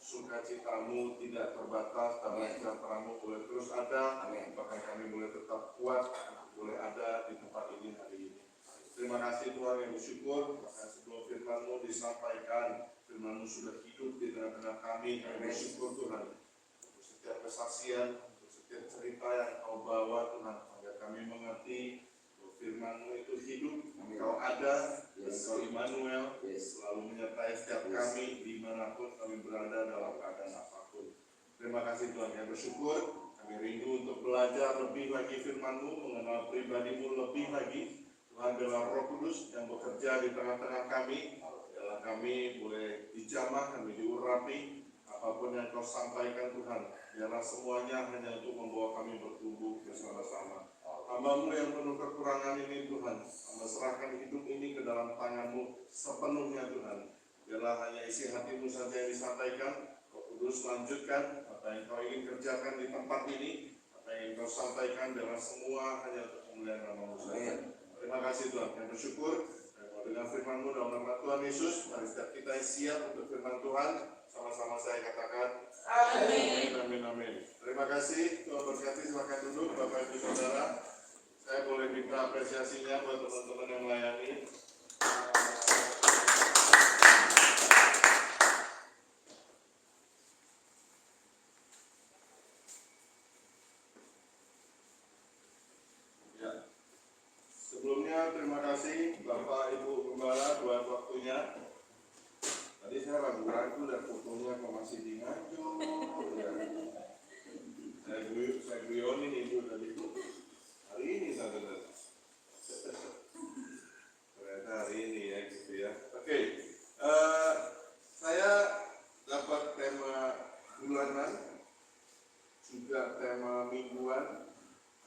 Sukacitamu tidak terbatas, damai sejahteramu boleh terus ada, bahkan kami boleh tetap kuat, boleh ada di tempat ini hari ini. Terima kasih Tuhan yang bersyukur, bahkan sebelum firman-Mu disampaikan, firman-Mu sudah hidup di tengah-tengah kami bersyukur Tuhan. Untuk setiap kesaksian, untuk setiap cerita yang Kau bawa Tuhan, agar kami mengerti bahwa firman-Mu itu hidup, Kau ada, dan Kau Immanuel, selalu menyertai setiap kami dimanapun kami berada dalam keadaan apapun. Terima kasih Tuhan yang bersyukur, kami rindu untuk belajar lebih lagi firman-Mu, mengenal pribadi-Mu lebih lagi. Tuhan biarlah Roh Kudus yang bekerja di tengah-tengah kami, biarlah kami boleh dijamah, kami diurapi, apapun yang Kau sampaikan Tuhan, biarlah semuanya hanya untuk membawa kami bertumbuh bersama-sama. Hamba-Mu yang penuh kekurangan ini Tuhan, Hamba serahkan hidup ini ke dalam tangan-Mu sepenuhnya Tuhan. Biarlah hanya isi hati-Mu saja yang disampaikan. Roh Kudus lanjutkan apa yang Kau ingin kerjakan di tempat ini, apa yang ingin Kau sampaikan, biarlah semua hanya untuk kemuliaan nama-Mu saja. Terima kasih Tuhan, yang bersyukur dengan firman-Mu dalam nama Tuhan Yesus. Mari setiap kita siap untuk firman Tuhan. Sama-sama saya katakan amin, amin, amin. Terima kasih, Tuhan berkati. Silakan duduk Bapak Ibu Saudara. Saya boleh minta apresiasinya buat teman-teman yang melayani. Ya. Sebelumnya terima kasih Bapak Ibu Gembala buat waktunya. Tadi saya ragu-ragu dan fotonya kok masih di Nganjuk. Ya. Saya guyonin Ibu tadi Bu. Hari ini saudara. Ternyata hari ini ya gitu ya. Oke. Saya dapat tema bulanan, juga tema mingguan,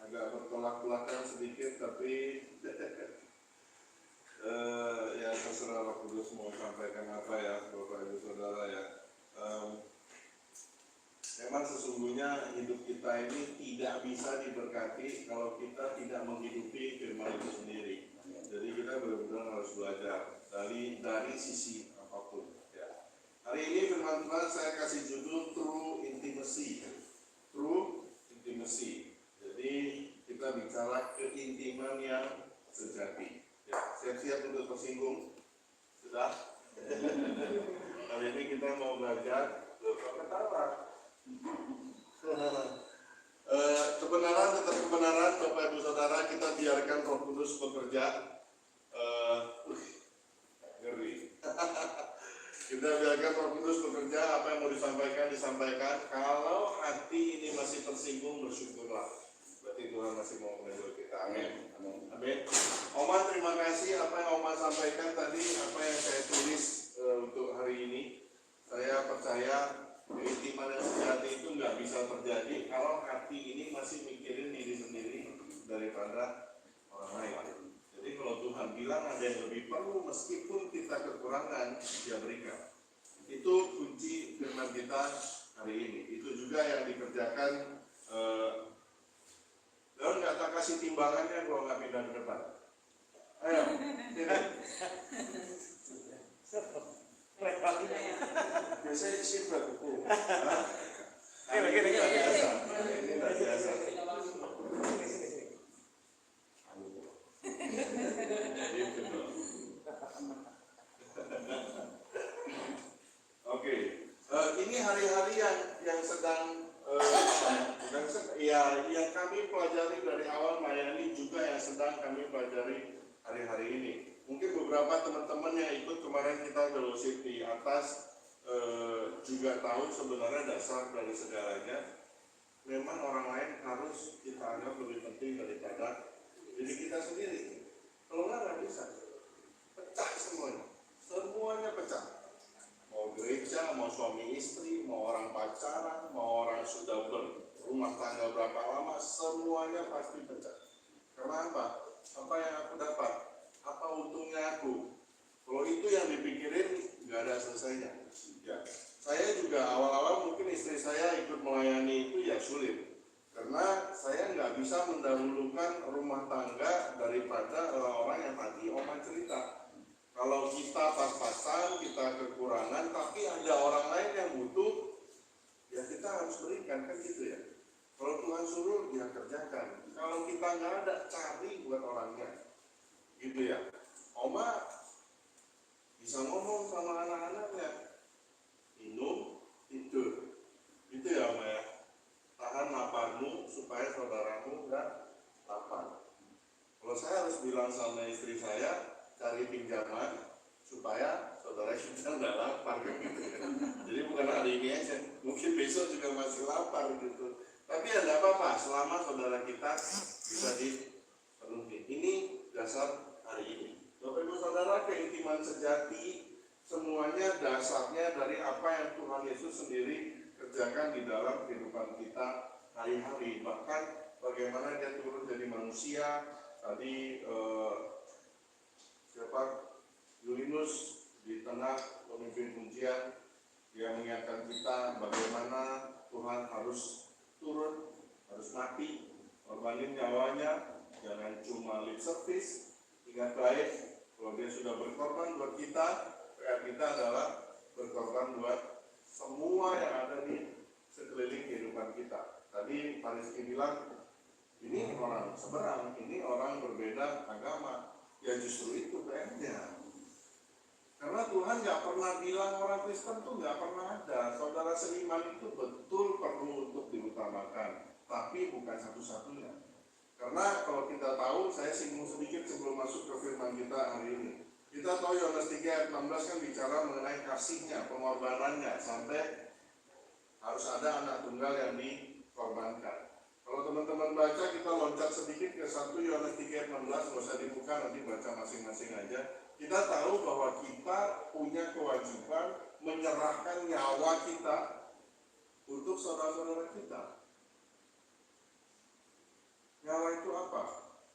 agak bertolak belakang sedikit tapi ya terserah Roh Kudus mau sampaikan apa ya Bapak Ibu Saudara ya. Memang sesungguhnya hidup kita ini tidak bisa diberkati kalau kita tidak menghidupi firman itu sendiri. Jadi kita benar-benar harus belajar dari sisi apapun. Ya. Hari ini firman Tuhan saya kasih judul True Intimacy. True Intimacy. Jadi kita bicara keintiman yang sejati. Ya, siap-siap untuk tersinggung? Sudah? Hari ini kita mau belajar ketawa. Kebenaran tetap kebenaran, Bapak Ibu Saudara, kita biarkan Roh Kudus bekerja. Ngeri. Kita biarkan Roh Kudus bekerja, apa yang mau disampaikan. Kalau hati ini masih tersinggung, bersyukurlah. Berarti Tuhan masih mau menegur kita. Amin. Amin. Oma, terima kasih apa yang Oma sampaikan tadi, apa yang saya tulis untuk hari ini. Saya percaya keintiman yang sejati itu nggak bisa terjadi kalau hati ini masih mikirin diri sendiri daripada orang lain. Jadi kalau Tuhan bilang ada yang lebih perlu, meskipun kita kekurangan, Dia berikan. Itu kunci firman kita hari ini. Itu juga yang dikerjakan. Lalu nggak tak kasih timbangannya kalau nggak pindah ke depan. Ayo, tidak. Biasanya sih berbuku. Ini tidak biasa. Oke, hari-hari yang sedang yang kami pelajari dari awal melayani juga yang sedang kami pelajari hari-hari ini. Mungkin beberapa teman-teman yang ikut kemarin kita fellowship di atas juga tahu sebenarnya dasar dari segalanya. Memang orang lain harus kita anggap lebih penting daripada diri kita sendiri. Kalau nggak bisa, pecah semuanya pecah. Mau gereja, mau suami istri, mau orang pacaran, mau orang sudah berumah tangga berapa lama, semuanya pasti pecah. Karena apa? Apa yang aku dapat? Apa untungnya aku? Kalau itu yang dipikirin, nggak ada selesainya. Ya, saya juga awal-awal mungkin istri saya ikut melayani itu ya sulit. Karena saya nggak bisa mendahulukan rumah tangga daripada orang yang tadi Oma cerita. Kalau kita pas-pasan, kita kekurangan, tapi ada orang lain yang butuh, ya kita harus berikan, kan gitu ya. Kalau Tuhan suruh, dia kerjakan. Kalau kita nggak ada, cari buat orangnya. Gitu ya. Oma bisa ngomong sama anak-anaknya, minum, tidur. Gitu ya Oma ya. Tahan laparmu supaya saudaramu nggak lapar. Kalau saya harus bilang sama istri saya, cari pinjaman supaya saudara kita nggak lapar gitu. Jadi bukan hari ini aja, mungkin besok juga masih lapar gitu. Tapi ya nggak apa-apa, selama saudara kita bisa dipenuhi. Ini dasar hari ini. Bapak Ibu Saudara, keintiman sejati semuanya dasarnya dari apa yang Tuhan Yesus sendiri kerjakan di dalam kehidupan kita hari-hari. Bahkan bagaimana dia turun jadi manusia. Tadi Yulinus di tengah pemimpin pujian, dia mengingatkan kita bagaimana Tuhan harus turun, harus mati, korbanin nyawanya, jangan cuma lip service. Ingat baik, kalau dia sudah berkorban buat kita, kita adalah berkorban buat semua yang ada di sekeliling kehidupan kita. Tadi Pak Rizky bilang, ini orang seberang, ini orang berbeda agama. Ya justru itu PR-nya. Karena Tuhan nggak pernah bilang orang Kristen tuh nggak pernah ada. Saudara seiman itu betul perlu untuk diutamakan, tapi bukan satu-satunya. Karena kalau kita tahu, saya singgung sedikit sebelum masuk ke firman kita hari ini. Kita tahu Yohanes 3 ayat 16 kan bicara mengenai kasihnya, pengorbanannya, sampai harus ada anak tunggal yang dikorbankan. Kalau teman-teman baca, kita loncat sedikit ke 1 Yohanes 3 ayat 16, nggak usah dibuka, nanti baca masing-masing aja. Kita tahu bahwa kita punya kewajiban menyerahkan nyawa kita untuk saudara-saudara kita. Nyawa itu apa?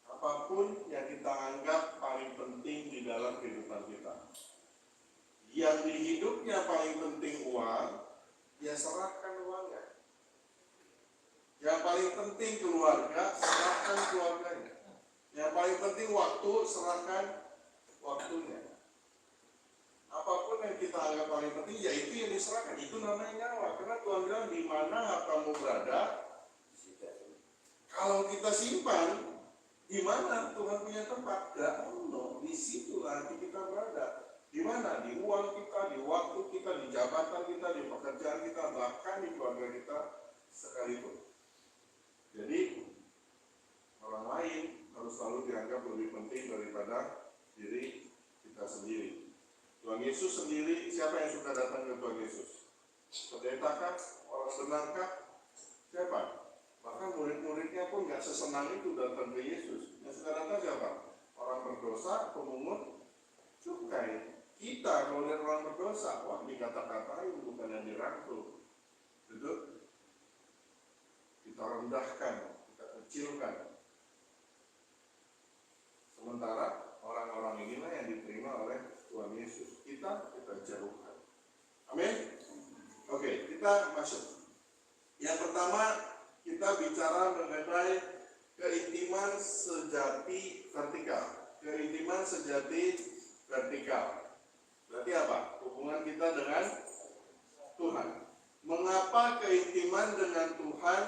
Apapun yang kita anggap paling penting di dalam kehidupan kita. Yang di hidupnya paling penting uang, ya serahkan uangnya. Yang paling penting keluarga, serahkan keluarganya. Yang paling penting waktu, serahkan waktunya. Apapun yang kita anggap paling penting, ya itu yang diserahkan. Itu namanya nyawa. Karena Tuhan bilang, di mana hartamu berada, kalau kita simpan, di mana Tuhan punya tempat? Gak ono, di situ nanti kita berada. Di mana? Di uang kita, di waktu kita, di jabatan kita, di pekerjaan kita, bahkan di keluarga kita sekalipun. Jadi orang lain harus selalu dianggap lebih penting daripada diri kita sendiri. Tuhan Yesus sendiri, siapa yang suka datang ke Tuhan Yesus? Pendetakah? Orang benarkah? Siapa? Bahkan murid-muridnya pun gak sesenang itu datang ke Yesus. Yang suka datang siapa? Orang berdosa, pemungut cukai. Kita kalau lihat orang berdosa, wah dikata-katain, bukan yang dirangkul. Itu kita rendahkan, kita kecilkan. Sementara orang-orang inilah yang diterima oleh Tuhan Yesus. Kita jauhkan. Amin. Oke, kita masuk. Yang pertama, kita bicara mengenai keintiman sejati vertikal. Keintiman sejati vertikal. Berarti apa? Hubungan kita dengan Tuhan. Mengapa keintiman dengan Tuhan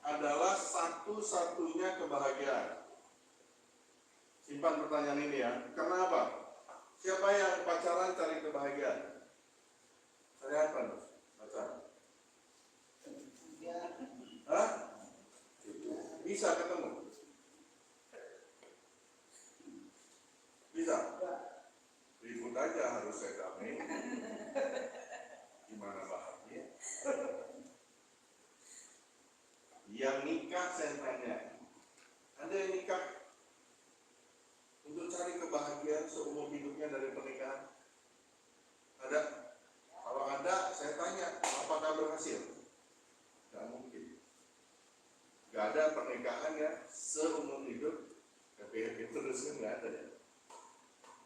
adalah satu-satunya kebahagiaan? Simpan pertanyaan ini ya. Kenapa? Siapa yang pacaran cari kebahagiaan? Cari apa? Pacaran. Bisa ketemu? Bisa? Ribut aja harus saya damai. Gimana bahagia? Yang nikah saya tanya, ada yang nikah untuk cari kebahagiaan seumur hidupnya dari pernikahan? Ada? Kalau ada, saya tanya, apakah berhasil? Gak mungkin. Gak ada pernikahan ya seumur hidup happy terus, kan gak ada ya.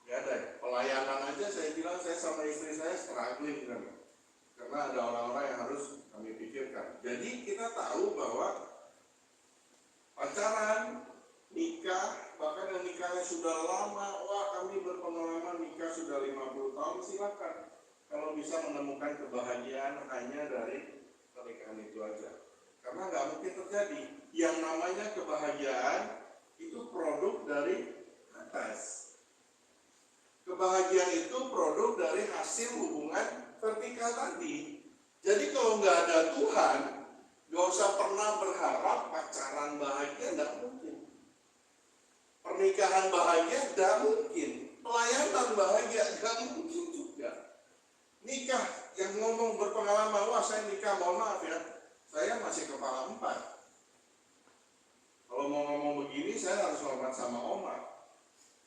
Gak ada ya. Pelayanan aja saya bilang, saya sama istri saya struggling kan. Karena ada orang-orang yang harus kami pikirkan. Jadi kita tahu bahwa pacaran, nikah, bahkan yang nikahnya sudah lama, wah kami berpengalaman nikah sudah 50 tahun, silakan. Kalau bisa menemukan kebahagiaan hanya dari pernikahan itu aja. Karena nggak mungkin terjadi. Yang namanya kebahagiaan itu produk dari atas. Kebahagiaan itu produk dari hasil hubungan vertikal tadi. Jadi kalau nggak ada Tuhan, nggak usah pernah berharap pacaran bahagia, nggak mungkin. Pernikahan bahagia nggak mungkin. Pelayanan bahagia nggak mungkin juga. Nikah yang ngomong berpengalaman, wah saya nikah, mohon maaf ya, saya masih kepala 4. Kalau mau ngomong begini saya harus hormat sama Oma.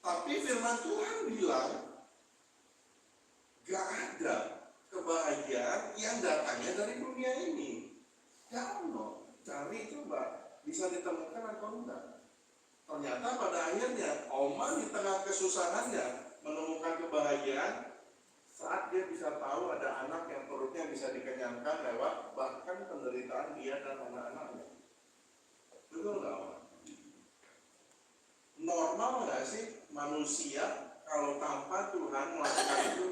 Tapi firman Tuhan bilang gak ada kebahagiaan yang datangnya dari dunia ini. Ya Allah, cari coba, bisa ditemukan atau enggak. Ternyata pada akhirnya Oma di tengah kesusahannya menemukan kebahagiaan saat dia bisa tahu ada anak yang perutnya bisa dikenyangkan lewat bahkan penderitaan dia dan anak-anaknya. Betul nggak, Oma? Normal nggak sih manusia kalau tanpa Tuhan melakukan itu?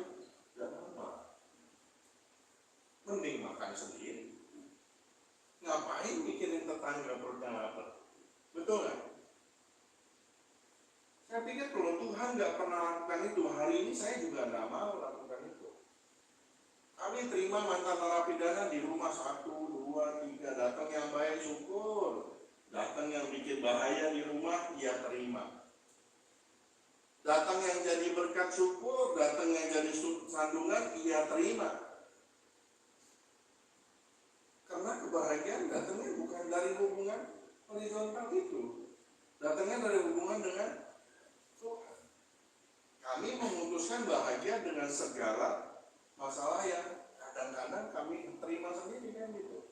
Nggak normal. Mending makan sendiri. Ngapain mikirin tetangga perutnya lapar? Betul nggak? Saya pikir kalau Tuhan nggak pernah lakukan itu, hari ini saya juga nggak mau lakukan itu. Kami terima mantan narapidana di rumah 1, 2, 3, datang yang baik syukur. Datang yang bikin bahaya di rumah, ya terima. Datang yang jadi berkat syukur, datang yang jadi sandungan, ya terima. Karena kebahagiaan datangnya bukan dari hubungan horizontal itu. Datangnya dari hubungan dengan Tuhan. Kami memutuskan bahagia dengan segala masalah yang kadang-kadang kami terima sendiri kan gitu.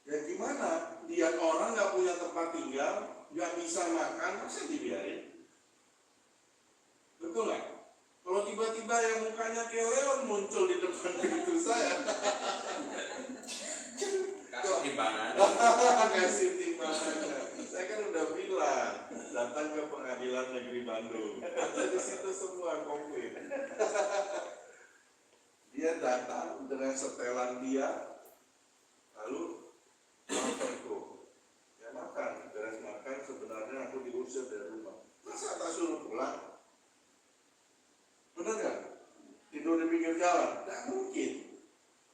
Ya gimana? Lihat orang nggak punya tempat tinggal, nggak bisa makan, masa dibiarin? Betul nggak? Kalau tiba-tiba yang mukanya kayak leon muncul di depan pintu saya, kasih timbangan. kasih timbangan. Saya kan udah bilang, datang ke Pengadilan Negeri Bandung. Ada di situ semua komplit. Dia datang dengan setelan dia, lalu makanku, ya makan, beres makan. Sebenarnya aku diusir dari rumah. Masa tak suruh pulang? Benar nggak? Tidur di pinggir jalan? Nggak mungkin.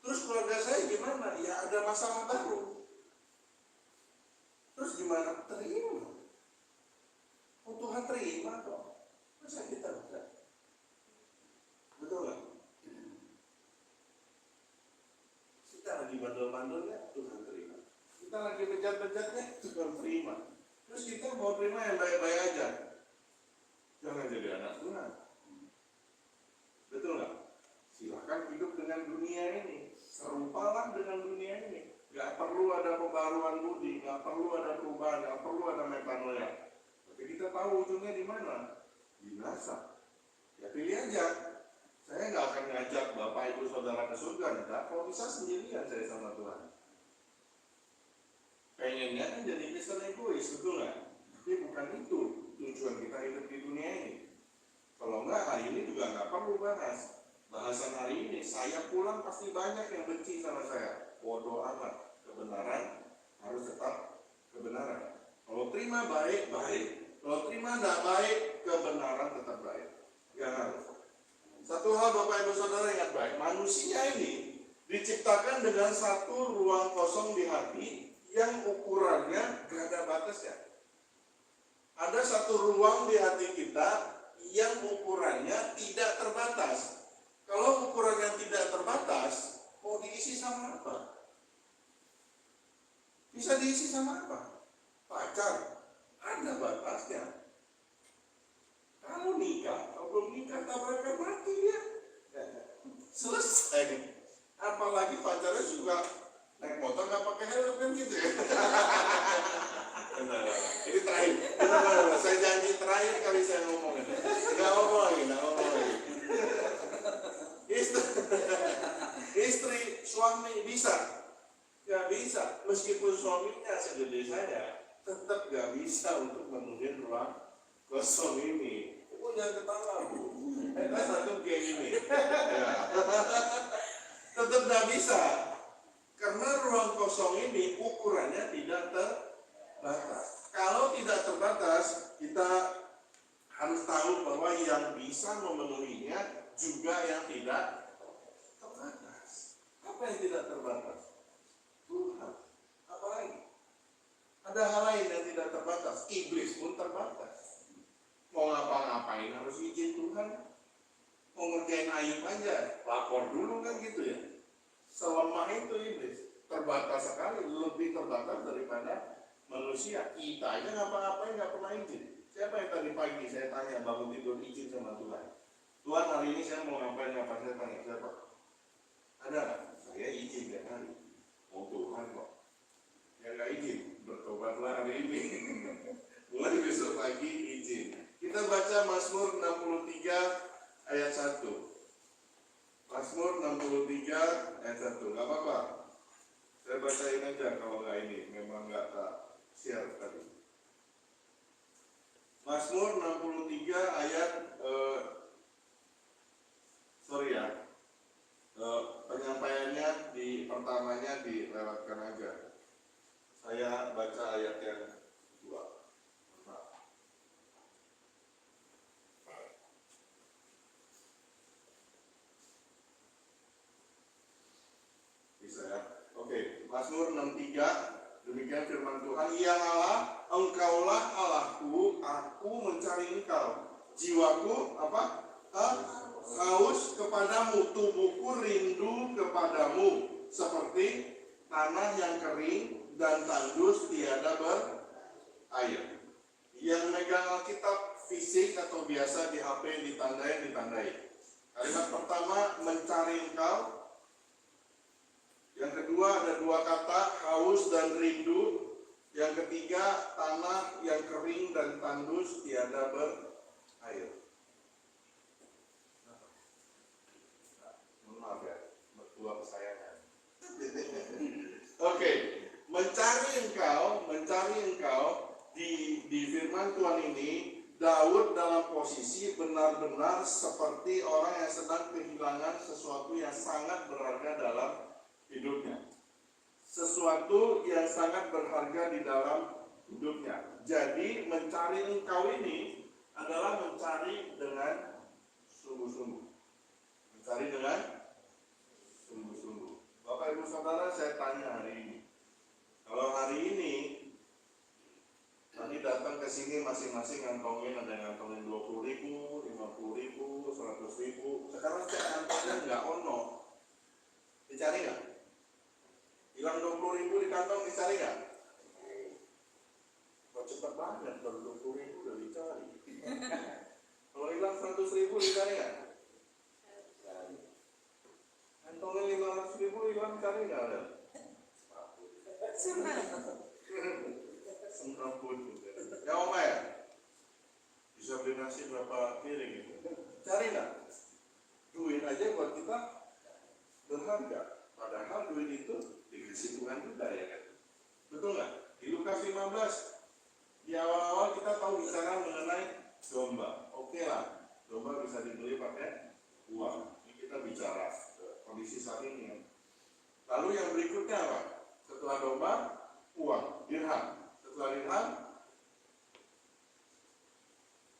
Terus keluarga saya gimana? Ya ada masalah baru. Terus gimana? Terima. Oh Tuhan terima kok. Masa kita enggak? Betul nggak? Kita lagi bandel-bandelnya, Tuhan terima. Kita lagi bejat-bejatnya, Tuhan terima. Terus kita mau terima yang baik-baik aja. Jangan jadi anak Tuhan. Betul nggak? Silakan hidup dengan dunia ini. Serupalah dengan dunia ini. Gak perlu ada pembaruan budi, gak perlu ada perubahan, gak perlu ada metanoia. Tapi kita tahu ujungnya di mana? Binasa. Ya pilih aja. Saya nggak akan ngajak bapak ibu saudara ke surga, enggak. Kalau bisa sendirian saya sama Tuhan. Pengennya kan jadi Kristen egois, betul nggak? Tapi bukan itu tujuan kita hidup di dunia ini. Kalau enggak, hari ini juga nggak perlu bahas. Bahasan hari ini, saya pulang pasti banyak yang benci sama saya. Bodoh amat, kebenaran harus tetap kebenaran. Kalau terima baik, baik. Kalau terima tidak baik, kebenaran tetap baik. Jangan. Satu hal Bapak Ibu Saudara ingat baik, manusia ini diciptakan dengan satu ruang kosong di hati yang ukurannya gak ada batasnya. Ada satu ruang di hati kita yang ukurannya tidak terbatas. Kalau ukurannya tidak terbatas, mau diisi sama apa? Bisa diisi sama apa? Pacar, ada batasnya. Kalau nikah, kalau belum nikah tabrakan mati ya. Selesai. Apalagi pacarnya juga naik motor nggak pakai helm kan gitu ya. Ini terakhir. Saya janji terakhir kali saya ngomong ini. Nggak ngomong lagi. Istri, suami bisa. Nggak bisa. Meskipun suaminya segede saya, tetap nggak bisa untuk memenuhi ruang kosong ini. Oh jangan ketawa bu. Satu kayak gini. Ya. Tetap nggak bisa. Karena ruang kosong ini ukurannya tidak terbatas. Kalau tidak terbatas, kita harus tahu bahwa yang bisa memenuhinya juga yang tidak terbatas. Apa yang tidak terbatas? Tuhan. Apa lagi? Ada hal lain yang tidak terbatas. Iblis pun terbatas. Mau ngapa-ngapain harus izin Tuhan. Mau ngerjain Ayub aja, lapor dulu kan gitu ya. Selemah itu iblis, terbatas sekali, lebih terbatas daripada manusia. Kita aja ngapa-ngapain nggak pernah izin. Siapa yang tadi pagi saya tanya bangun tidur izin sama Tuhan? Tuhan hari ini saya mau ngapain apa? Saya tanya siapa? Ada nggak? Saya izin ya hari. Mau Tuhan kok. Ya nggak izin, bertobatlah hari ini. Mulai besok pagi izin. Kita baca Mazmur 63 ayat 1. Mazmur 63 ayat 1. Gak apa-apa. Saya bacain aja kalau nggak ini. Memang nggak tak share tadi. Mazmur 63 ayat penyampaiannya di pertamanya dilewatkan aja. Saya baca ayat yang kedua. Bisa ya? Oke, Mazmur 63, demikian firman Tuhan. Ya Allah, Engkaulah Allahku, aku mencari Engkau. Jiwaku apa? Haus kepadamu, tubuhku rindu kepadamu, seperti tanah yang kering dan tandus tiada berair. Yang megang Alkitab fisik atau biasa di HP ditandai. Kalimat pertama mencari Engkau. Yang kedua ada dua kata, haus dan rindu. Yang ketiga, tanah yang kering dan tandus tiada berair. Maaf ya, mertua kesayangan. Oke, mencari engkau di firman Tuhan ini, Daud dalam posisi benar-benar seperti orang yang sedang kehilangan sesuatu yang sangat berharga dalam hidupnya. Sesuatu yang sangat berharga di dalam hidupnya. Jadi mencari engkau ini adalah mencari dengan sungguh-sungguh. Mencari dengan sungguh-sungguh. Bapak Ibu Saudara, saya tanya hari ini. Kalau hari ini tadi datang ke sini masing-masing ngantongin, ada yang ngantongin 20.000, 50.000, 100.000. Sekarang saya ngantongin nggak ono. Dicari nggak? Hilang 20.000 di kantong, dicari nggak? Kok cepat banget, baru 20.000 udah dicari. Kalau hilang 100.000 dicari nggak? Kantongnya 500.000 hilang, cari nggak ada? Sempurna. Ya Oma ya? Bisa beli nasi berapa piring gitu? Cari nggak? Duit aja buat kita berharga. Padahal duit itu dikasih Tuhan juga ya kan? Betul nggak? Di Lukas 15 di awal-awal kita tahu bicara mengenai domba. Oke lah, domba bisa dibeli pakai uang. Ini kita bicara kondisi saat ini. Lalu yang berikutnya apa? Setelah domba, uang, dirham. Setelah dirham,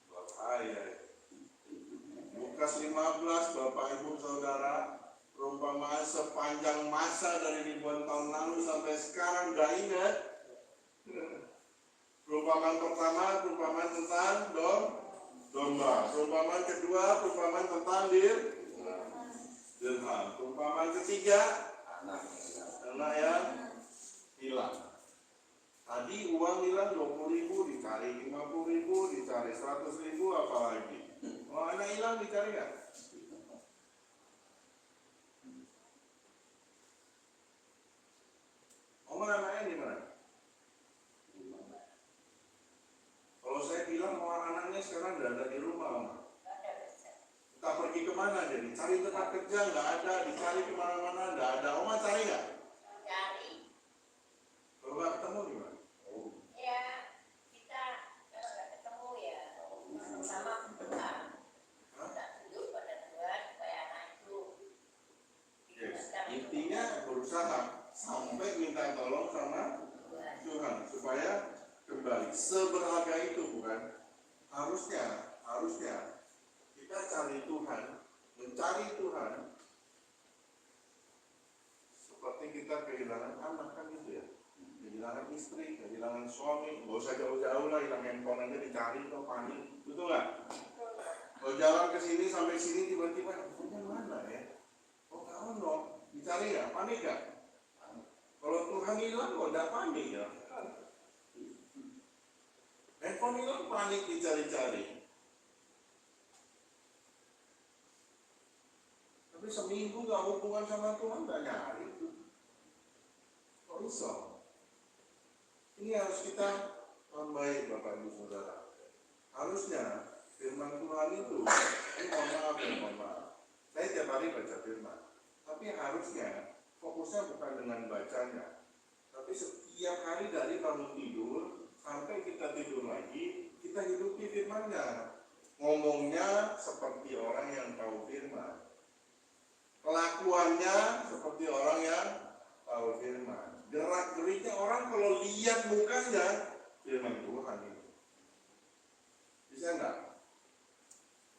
bahaya. Lukas 15, Bapak Ibu Saudara, perumpamaan sepanjang masa dari ribuan tahun lalu sampai sekarang gak ingat. Perumpamaan pertama, perumpamaan tentang domba. Perumpamaan kedua, perumpamaan tentang dirham. Perumpamaan ketiga, anak yang hilang. Tadi uang hilang 20.000, dicari 50.000, dicari 100.000, apalagi. Oh, anak hilang dicari nggak? Oma anaknya di mana? Kalau saya bilang orang anaknya sekarang udah ada di rumah, Oma. Entah pergi kemana jadi, cari tempat kerja nggak ada, dicari kemana-mana nggak ada. Oma cari nggak? Cari. Kalau nggak ketemu gimana? Ya, kita kalau nggak ketemu ya sama Tuhan. Kita tunduk pada Tuhan supaya anak itu. Yes. Intinya berusaha sampai minta tolong sama Tuhan supaya kembali. Seberharga itu bukan? Harusnya kita cari Tuhan, mencari Tuhan. Seperti kita kehilangan anak kan gitu ya, kehilangan istri, kehilangan suami. Gak usah jauh-jauh lah, hilang handphone aja dicari tuh panik, betul nggak? Kalau jalan ke sini sampai sini tiba-tiba handphonenya mana ya? Oh kawan dong, dicari ya, panik ya? Kalau Tuhan hilang kok tidak panik ya? Handphone hilang panik dicari-cari. Tapi seminggu gak hubungan sama Tuhan gak nyari. Kok bisa? Ini harus kita baik Bapak Ibu Saudara. Harusnya firman Tuhan itu, mohon maaf. Saya tiap hari baca firman. Tapi harusnya fokusnya bukan dengan bacanya. Tapi setiap hari dari bangun tidur sampai kita tidur lagi, kita hidupi firman-Nya. Ngomongnya seperti orang yang tahu firman. Kelakuannya seperti orang yang tahu firman. Gerak-geriknya orang kalau lihat mukanya firman Tuhan itu. Bisa enggak?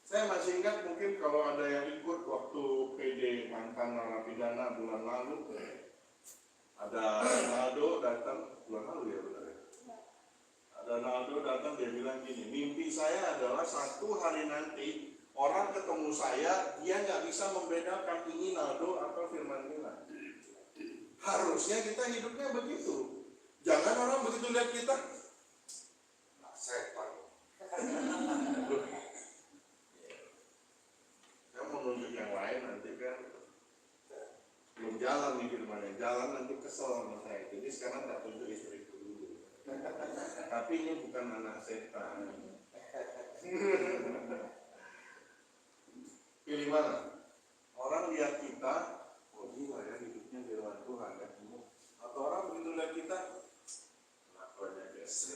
Saya masih ingat mungkin kalau ada yang ikut waktu PD mantan narapidana bulan lalu, ada Naldo datang bulan lalu ya benar ya. Ada Naldo datang, dia bilang gini, mimpi saya adalah satu hari nanti orang ketemu saya, dia nggak bisa membedakan ini Naldo atau Firman Tuhan. Harusnya kita hidupnya begitu. Jangan orang begitu lihat kita, nah, setan. Saya mau nunjuk yang lain nanti kan belum jalan nih firmannya, jalan nanti kesel sama saya. Jadi sekarang tak tunjuk istriku dulu. Tapi ini bukan anak setan. Pilih mana? Orang lihat kita, oh gila ya hidupnya firman Tuhan ya. Atau orang begitu lihat kita, kelakuannya biasa.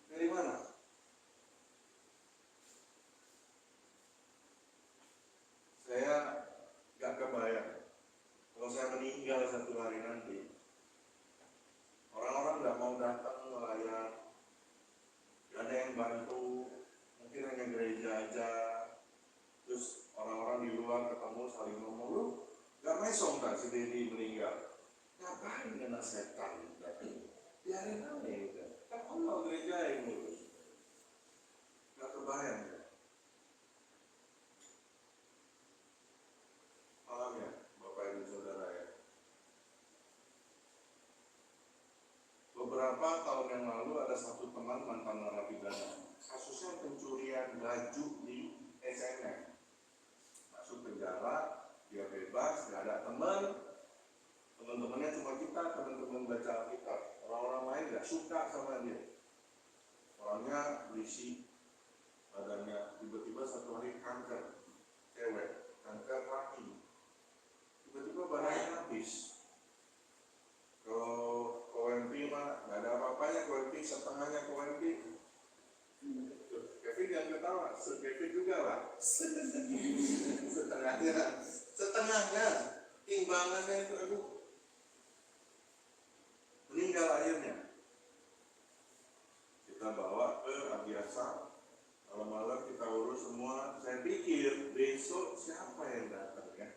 Pilih mana? Saya gak kebayang kalau saya meninggal satu hari nanti, orang-orang gak mau datang melayat, gak ada yang bantu, mungkin hanya gereja aja. Terus orang-orang di luar ketemu saling ngomong, lu gak mesong kan si Dedi meninggal? Ngapain kena setan? Biarin aja gitu. Kan Allah gereja yang ngurus. Gak kebayang ya. Paham ya Bapak Ibu Saudara ya. Beberapa tahun yang lalu ada satu teman mantan narapidana. Kasusnya pencurian baju di SNM. Masuk penjara, dia bebas, gak ada teman. Teman-temannya cuma kita, teman-teman baca Alkitab. Orang-orang lain gak suka sama dia. Orangnya berisi, badannya tiba-tiba satu hari kanker, cewek, kanker rahim. Tiba-tiba badannya habis. Kalau KWMP mah gak ada apa-apanya, KWMP setengahnya KWMP. Kevin yang ketawa, Kevin juga lah. setengahnya, timbangannya itu aduh. Meninggal akhirnya. Kita bawa ke Abiasa, malam-malam kita urus semua. Saya pikir besok siapa yang datang ya?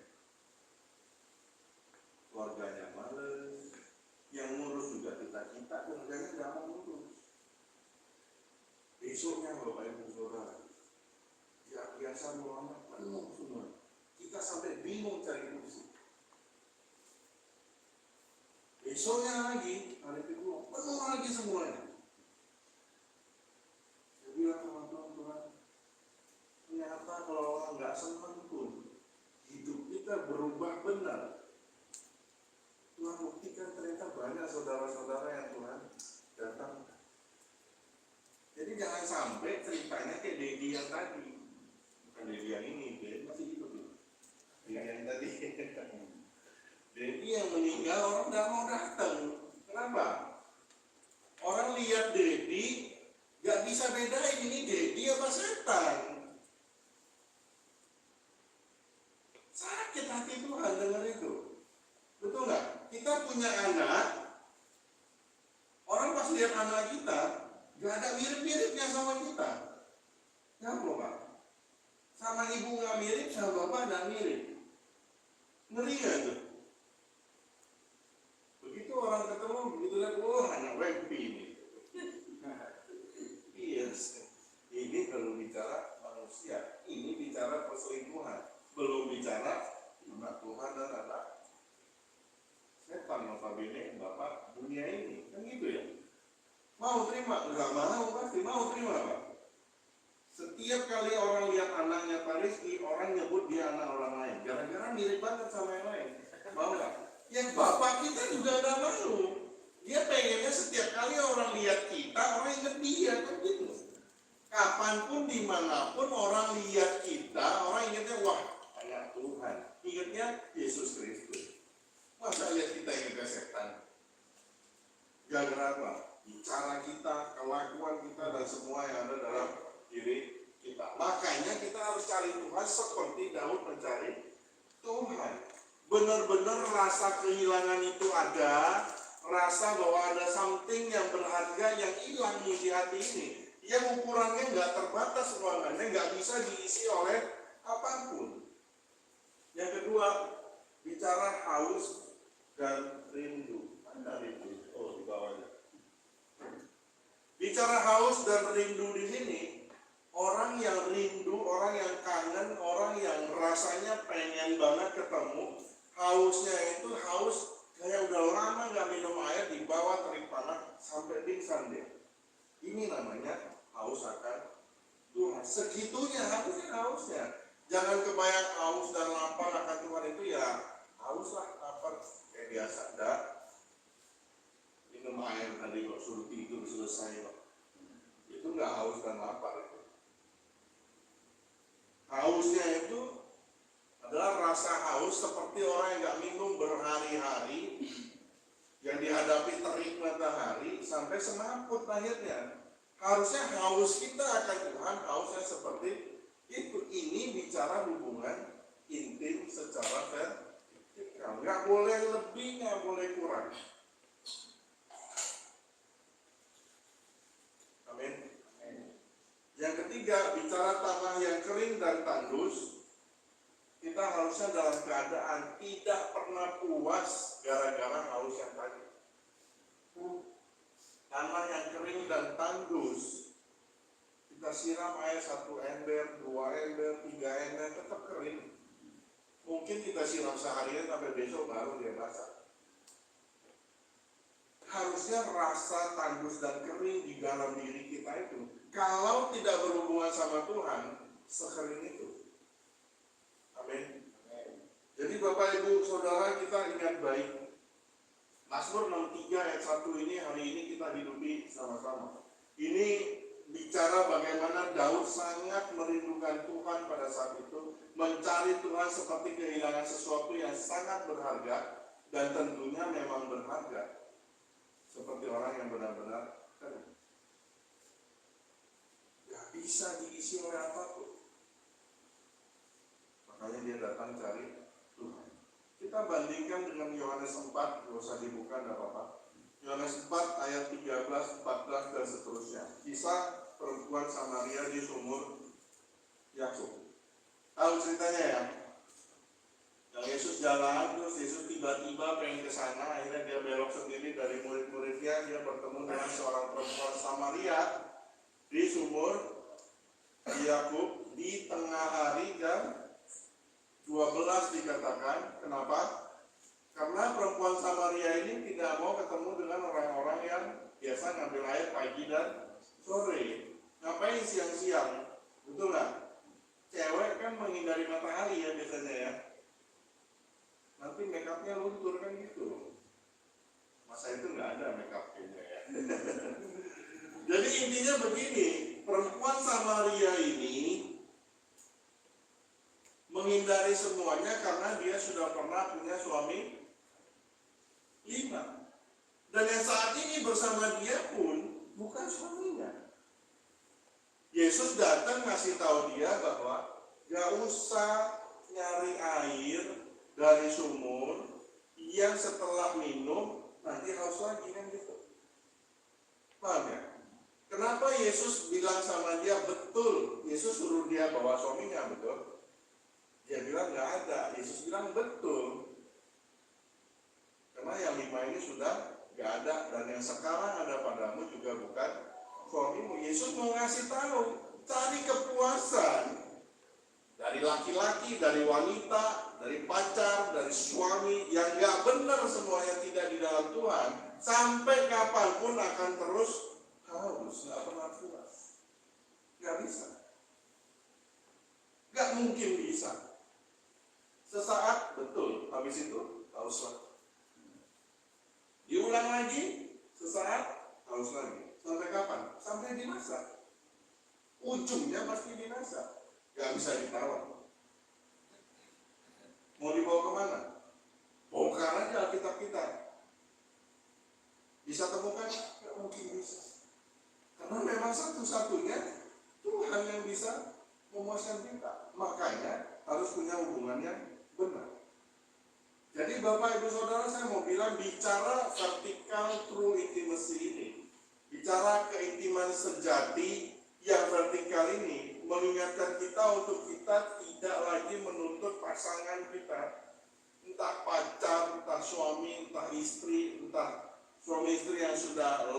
Keluarganya males, yang ngurus juga kita kita kerjanya nggak mau ngurus. Besoknya Bapak Ibu Saudara, ya biasa ruangan penuh semua. Kita sampai bingung cari kursi. Besoknya lagi, hari kedua, penuh lagi semuanya. Saya bilang sama Tuhan, ternyata kalau orang nggak senang pun, hidup kita berubah benar. Tuhan buktikan ternyata banyak saudara-saudara yang Tuhan datang. Jadi jangan sampai ceritanya kayak Dedi yang tadi. Bukan Dedi yang ini, Dedi masih hidup ya. Dedi yang tadi. Dedi yang meninggal orang nggak mau datang. Kenapa? Orang lihat Dedi nggak bisa bedain ini Dedi apa setan. Sakit hati Tuhan dengar itu. Betul nggak? Kita punya anak, orang pas lihat anak kita, gak ada mirip-miripnya sama kita. Ya Pak? Sama ibu gak mirip, sama bapak gak mirip. Ngeri gak itu? Begitu orang ketemu, begitu lihat, oh anak Wempi ini. Yes. Ini belum bicara manusia, ini bicara perselingkuhan. Belum bicara anak Tuhan dan anak setan, notabene Bapak dunia ini, kan gitu ya. Mau terima? Enggak mau, pasti mau terima Pak. Setiap kali orang lihat anaknya Pak Rizky, orang nyebut dia anak orang lain, gara-gara mirip banget sama yang lain. Mau nggak? Yang Bapak kita juga nggak mau. Dia pengennya setiap kali orang lihat kita, orang ingat dia, kan gitu. Kapanpun, dimanapun orang lihat kita, orang ingatnya, wah, anak Tuhan. Ingatnya Yesus Kristus. Masa lihat kita ingatnya setan? Gara-gara apa? Cara kita, kelakuan kita, dan semua yang ada dalam diri kita. Makanya kita harus cari Tuhan seperti Daud mencari Tuhan. Benar-benar rasa kehilangan itu ada, rasa bahwa ada something yang berharga yang hilang di hati ini. Yang ukurannya nggak terbatas ruangannya, nggak bisa diisi oleh apapun. Yang kedua, bicara haus dan rindu. Mana rindu? Oh, di bawahnya. Bicara haus dan rindu di sini, orang yang rindu, orang yang kangen, orang yang rasanya pengen banget ketemu, hausnya itu haus kayak udah lama nggak minum air, di bawah terik panas sampai pingsan dia. Ini namanya haus akan Tuhan. Segitunya hausnya. Jangan kebayang haus dan lapar akan Tuhan itu ya haus lah, lapar kayak biasa. Dah minum air tadi kok suruh tidur selesai kok. Itu nggak haus dan lapar itu. Hausnya itu adalah rasa haus seperti orang yang nggak minum berhari-hari, yang dihadapi terik matahari sampai semaput akhirnya. Harusnya haus kita akan Tuhan, hausnya seperti itu. Ini bicara hubungan intim secara vertikal. Nggak boleh lebih, nggak boleh kurang. Amin. Yang ketiga, bicara tanah yang kering dan tandus. Kita harusnya dalam keadaan tidak pernah puas gara-gara haus yang tadi. Tanah yang kering dan tandus, kita siram air 1 ember, 2 ember, 3 ember, tetap kering. Mungkin kita siram seharian sampai besok baru dia basah. Harusnya rasa tandus dan kering di dalam diri kita itu, kalau tidak berhubungan sama Tuhan, sekering itu. Amin. Jadi Bapak Ibu Saudara, kita ingat baik, Mazmur 63 ayat 1 ini hari ini kita hidupi sama-sama. Ini bicara bagaimana Daud sangat merindukan Tuhan pada saat itu, mencari Tuhan seperti kehilangan sesuatu yang sangat berharga, dan tentunya memang berharga, seperti orang yang benar-benar kering. Gak bisa diisi oleh apapun. Makanya dia datang cari Tuhan. Kita bandingkan dengan Yohanes 4, gak usah dibuka, gak apa-apa. Yohanes 4 ayat 13, 14 dan seterusnya. Kisah perempuan Samaria di sumur Yakub. Tahu ceritanya ya? Yang Yesus jalan, terus Yesus tiba-tiba pengen ke sana, akhirnya dia belok sendiri dari murid-muridnya, dia bertemu dengan seorang perempuan Samaria di sumur Yakub di tengah hari jam 12 dikatakan. Kenapa? Karena perempuan Samaria ini tidak mau ketemu dengan orang-orang yang biasa ngambil air pagi dan sore. Ngapain siang-siang? Betul nggak? Cewek kan menghindari matahari ya biasanya ya. Nanti make upnya luntur kan gitu. Masa itu nggak ada make upnya ya. Jadi intinya begini, perempuan Samaria ini menghindari semuanya karena dia sudah pernah punya suami 5. Dan yang saat ini bersama dia pun bukan suaminya. Yesus datang ngasih tahu dia bahwa gak usah nyari air dari sumur yang setelah minum nanti haus lagi kan gitu. Paham ya? Kenapa Yesus bilang sama dia betul? Yesus suruh dia bawa suaminya, betul? Dia bilang gak ada. Yesus bilang betul. Karena yang 5 ini sudah gak ada, dan yang sekarang ada padamu juga bukan suamimu. Yesus mau ngasih tahu, cari kepuasan dari laki-laki, dari wanita, dari pacar, dari suami yang gak benar semuanya tidak di dalam Tuhan, sampai kapanpun akan terus haus, gak pernah puas. Gak bisa. Gak mungkin bisa. Sesaat betul, habis itu haus lagi. Diulang lagi, sesaat haus lagi. Sampai kapan? Sampai binasa. Ujungnya pasti binasa. Gak bisa ditawar. Mau dibawa kemana? Bongkar aja Alkitab kita. Bisa temukan? Gak mungkin bisa. Karena memang satu-satunya Tuhan yang bisa memuaskan kita. Makanya harus punya hubungan yang benar. Jadi Bapak Ibu Saudara, saya mau bilang, bicara vertical true intimacy ini, bicara keintiman sejati yang vertikal ini, mengingatkan kita untuk kita tidak lagi menuntut pasangan kita, entah pacar, entah suami, entah istri, entah suami istri yang sudah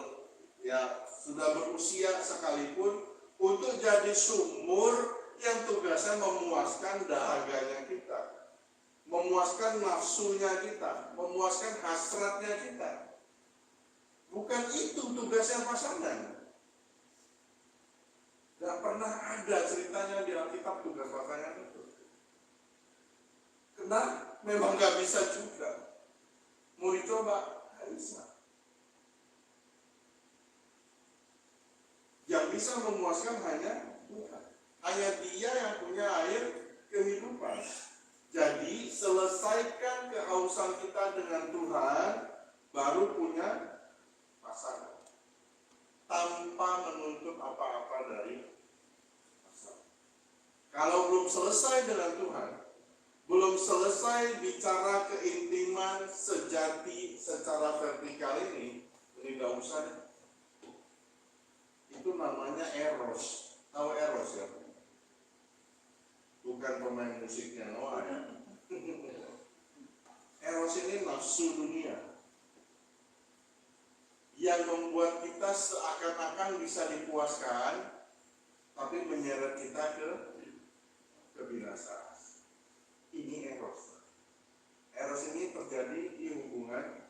berusia sekalipun, untuk jadi sumur yang tugasnya memuaskan dahaganya kita, memuaskan nafsunya kita, memuaskan hasratnya kita. Bukan itu tugasnya pasangan. Gak pernah ada ceritanya di Alkitab tugas pasangan itu. Karena memang gak bisa juga. Mau dicoba, gak bisa. Yang bisa memuaskan hanya Tuhan. Hanya Dia yang punya air kehidupan. Jadi selesaikan kehausan kita dengan Tuhan, baru punya pasangan. Tanpa menuntut apa-apa dari pasangan. Kalau belum selesai dengan Tuhan, belum selesai bicara keintiman sejati secara vertikal ini gak usah deh. Itu namanya eros. Tahu eros ya? Bukan pemain musiknya Noah ya. Eros ini nafsu dunia yang membuat kita seakan-akan bisa dipuaskan, tapi menyeret kita ke kebinasaan. Ini eros. Eros ini terjadi di hubungan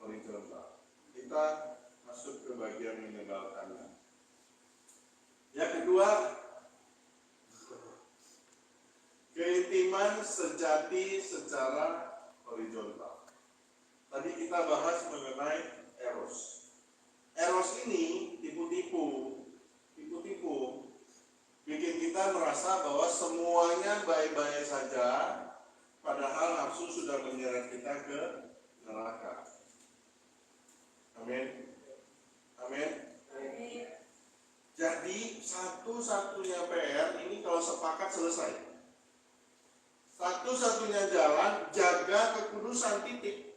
horizontal. Kita masuk ke bagian menyebalkannya. Yang kedua, keintiman sejati secara horizontal. Tadi kita bahas mengenai eros. Eros ini tipu-tipu, bikin kita merasa bahwa semuanya baik-baik saja, padahal nafsu sudah menyeret kita ke neraka. Amin. Amin. Jadi satu-satunya PR ini kalau sepakat selesai. Satu-satunya jalan, jaga kekudusan, titik.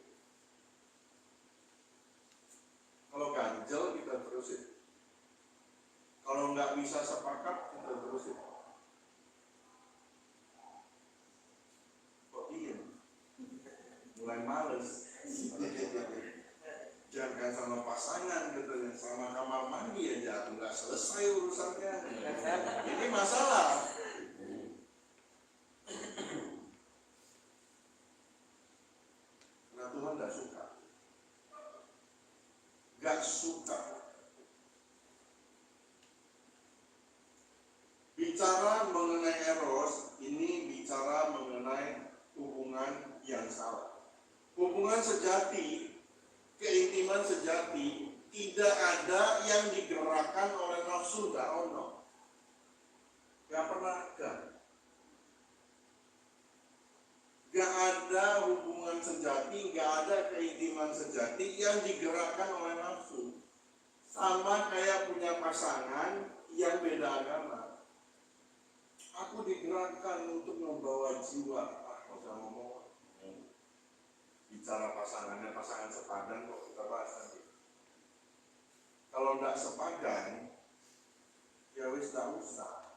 Kalau ganjel kita terusin. Kalau nggak bisa sepakat kita terusin. Kok diem? Mulai males. Jangan sama sama pasangan katanya, sama kamar mandi aja nggak selesai urusannya. Ini masalah. Nah Tuhan nggak suka. Nggak suka. Bicara mengenai eros, ini bicara mengenai hubungan yang salah. Hubungan sejati, keintiman sejati, tidak ada yang digerakkan oleh nafsu, nggak ono. Nggak pernah ada. Nggak ada hubungan sejati, nggak ada keintiman sejati yang digerakkan oleh nafsu. Sama kayak punya pasangan yang beda agama. Aku digerakkan untuk membawa jiwa. Nggak usah ngomong. Bicara pasangan sepadan kok kita bahas nanti. Kalau nggak sepadan, ya wis nggak usah.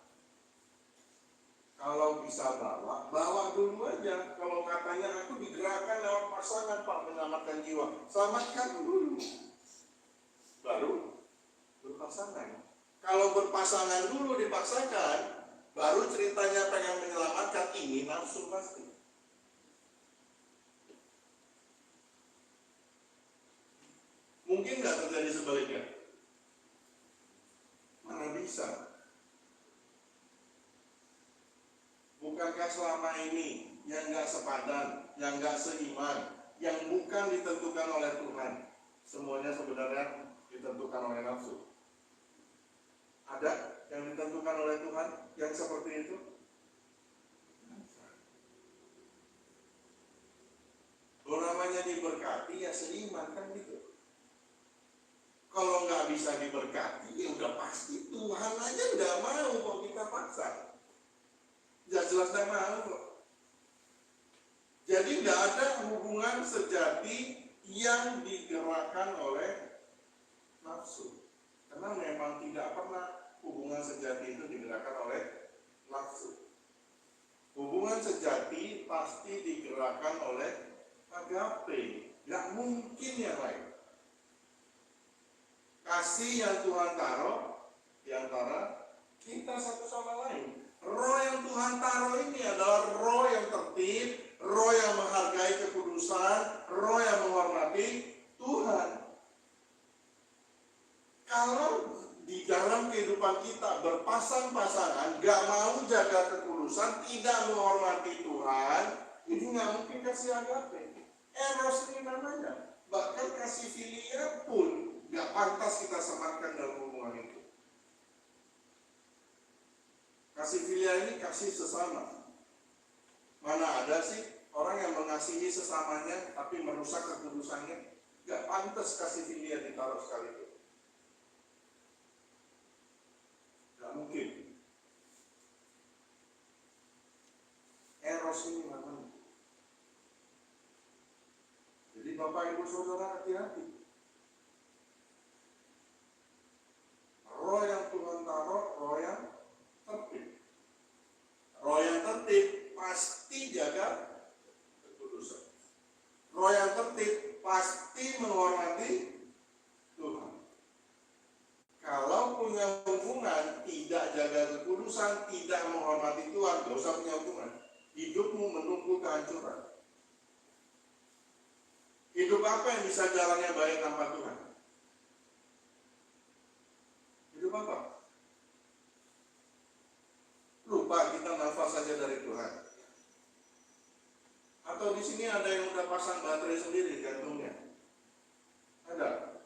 Kalau bisa bawa dulu aja. Kalau katanya aku digerakkan lewat pasangan Pak menyelamatkan jiwa, selamatkan dulu. Baru berpasangan. Kalau berpasangan dulu dipaksakan, baru ceritanya pengen menyelamatkan, ini nafsu pasti. Mungkin nggak terjadi sebaliknya? Mana bisa? Bukankah selama ini yang nggak sepadan, yang nggak seiman, yang bukan ditentukan oleh Tuhan, semuanya sebenarnya ditentukan oleh nafsu? Ada yang ditentukan oleh Tuhan yang seperti itu? Kalau namanya diberkati ya seiman kan gitu. Kalau nggak bisa diberkati ya udah pasti Tuhan aja nggak mau kok kita paksa. Jelas nggak mau kok. Jadi nggak ada hubungan sejati yang digerakkan oleh nafsu. Karena memang tidak pernah hubungan sejati itu digerakkan oleh nafsu. Hubungan sejati pasti digerakkan oleh agape. Nggak mungkin yang lain. Kasih yang Tuhan taruh di antara kita satu sama lain. Roh yang Tuhan taruh ini adalah roh yang tertib, roh yang menghargai kekudusan, roh yang menghormati Tuhan. Kalau di dalam kehidupan kita berpasang-pasangan, gak mau jaga kekudusan, tidak menghormati Tuhan, ini gak mungkin kasih agape. Eros ini namanya. Bahkan kasih filia pun gak pantas kita sematkan dalam hubungan itu. Kasih filia ini kasih sesama. Mana ada sih orang yang mengasihi sesamanya tapi merusak kekudusannya? Gak pantas kasih filia ditaruh sekali itu. Gak mungkin. Eros ini namanya. Jadi Bapak Ibu Saudara hati-hati. Roh yang Tuhan taruh, roh yang tertib. Roh yang tertib pasti jaga kekudusan. Roh yang tertib pasti menghormati Tuhan. Kalau punya hubungan tidak jaga kekudusan, tidak menghormati Tuhan, gak usah punya hubungan. Hidupmu menunggu kehancuran. Hidup apa yang bisa jalannya baik tanpa Tuhan? Hidup apa? Lupa kita nafas saja dari Tuhan. Atau di sini ada yang udah pasang baterai sendiri gantungnya? Ada.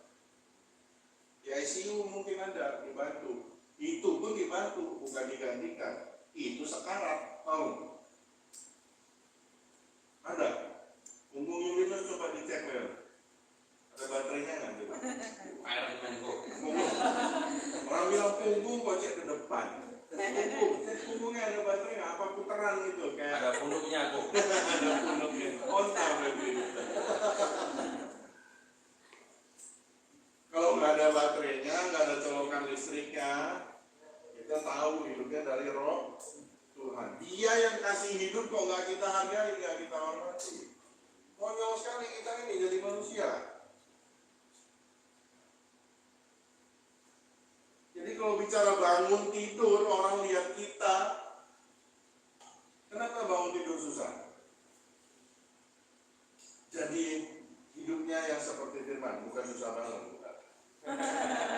Di ICU mungkin ada, dibantu. Itu pun dibantu, bukan digantikan. Itu sekarat, tahu? Ada. Punggung Yulino coba dicek ya. Ada baterainya nggak coba? Air menko. Orang bilang punggung kok cek ke depan. Punggung, cek punggungnya ada baterai nggak? Apa putaran gitu kayak? Ada punduknya kok. Ada punduknya. Onta berarti. Kalau nggak ada baterainya, nggak ada colokan listriknya, kita tahu hidupnya dari roh Tuhan. Dia yang kasih hidup kok nggak kita hargai, nggak kita hormati. Konyol sekali kita ini jadi manusia. bangun tidur orang lihat kita. Kenapa bangun tidur susah? Jadi hidupnya yang seperti firman, bukan susah bangun. Bukan.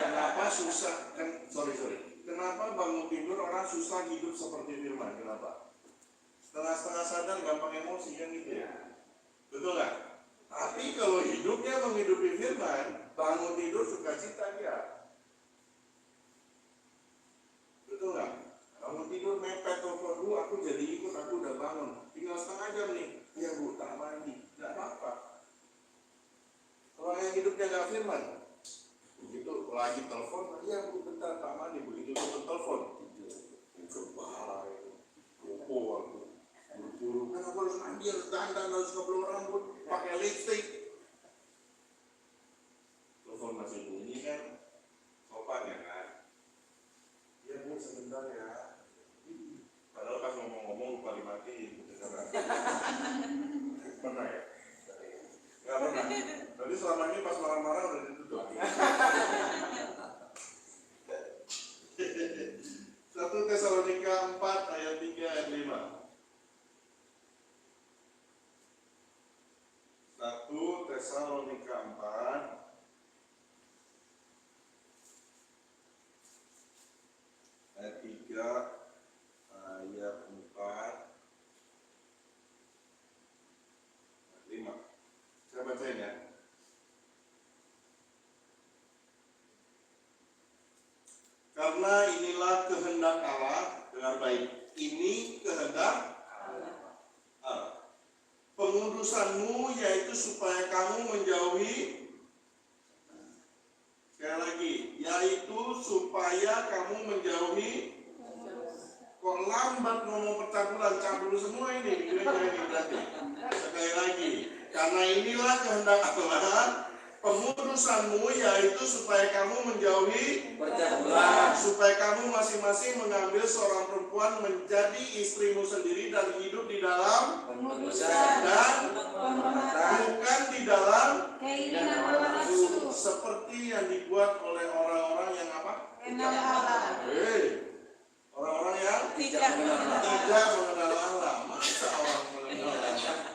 Kenapa susah? Kenapa bangun tidur orang susah hidup seperti firman? Kenapa? Setengah-setengah sadar, gampang emosi kan gitu ya. Betul nggak? Tapi kalau hidupnya menghidupi firman, bangun tidur sukacita dia. Betul nggak? Bangun tidur mepet telepon dulu, aku jadi ikut, aku udah bangun. Tinggal setengah jam nih, ya bu, tak mandi, nggak apa-apa. Kalau yang hidupnya nggak firman, begitu lagi telepon, ya bu, bentar tak mandi, begitu tutup telepon, kebal, pukul, buru-buru, kan aku harus mandi, harus dandan, harus ngebelur rambut, pakai lipstick. Telepon masih bunyi kan, sopan ya kan? Ya bu, sebentar ya. Padahal pas ngomong-ngomong lupa dimatiin. Pernah ya? Nggak pernah. Tapi selama ini pas marah-marah udah ditutup. 1 Tesalonika 4 ayat 3 ayat 5. 1 Tesalonika 4 ayat 3 ayat 4 5. Saya bacain ya. Karena inilah kehendak Allah, dengar baik. Ini kehendak Allah. Pengudusanmu yaitu supaya kamu menjauhi, sekali lagi, yaitu supaya kamu menjauhi. Kok lambat ngomong percabulan, cabul semua ini di gereja ini berarti. Sekali lagi, karena inilah kehendak Allah, pengudusanmu yaitu supaya kamu menjauhi percabulan, supaya kamu masing-masing mengambil seorang perempuan menjadi istrimu sendiri dan hidup di dalam pengudusan dan bukan di dalam keinginan hawa nafsu seperti yang dibuat oleh orang-orang yang apa? Kenal Allah. Orang-orang yang Tidak mengenal Allah. Masa orang mengenal Allah?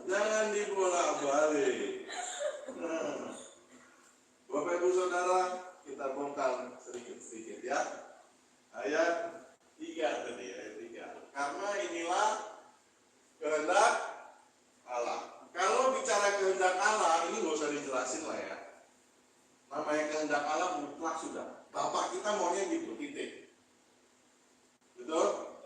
Jangan dibolak-balik. Bapak Ibu Saudara, kita bongkar sedikit-sedikit ya. Ayat 3 tadi, ayat 3. Karena inilah kehendak Allah. Kalau bicara kehendak Allah, ini nggak usah dijelasin lah ya. Namanya kehendak Allah mutlak sudah. Bapak kita maunya gitu, titik. Betul?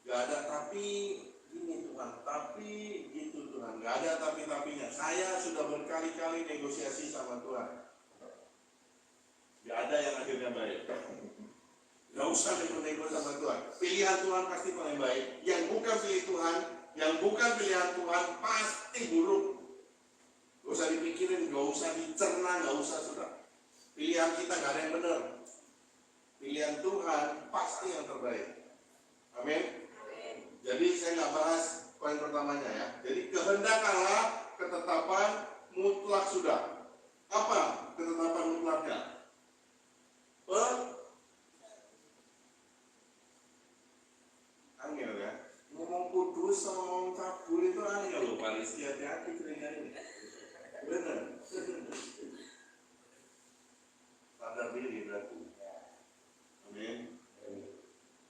Gak ada tapi ini Tuhan, tapi itu Tuhan. Gak ada tapi-tapinya. Saya sudah berkali-kali negosiasi sama Tuhan. Gak ada yang akhirnya baik. Gak usah nego-nego sama Tuhan. Pilihan Tuhan pasti paling baik. Yang bukan pilih Tuhan, yang bukan pilihan Tuhan pasti buruk. Gak usah dipikirin, gak usah dicerna, gak usah sudah. Pilihan kita gak ada yang benar. Pilihan Tuhan pasti yang terbaik. Amin. Jadi saya nggak bahas poin pertamanya ya. Jadi kehendak Allah, ketetapan mutlak sudah. Apa ketetapan mutlaknya? Angel ya. Ngomong kudus sama ngomong cabul itu angel loh. Paling hati-hati keringan ini. Benar. Sadar diri berarti. Amin.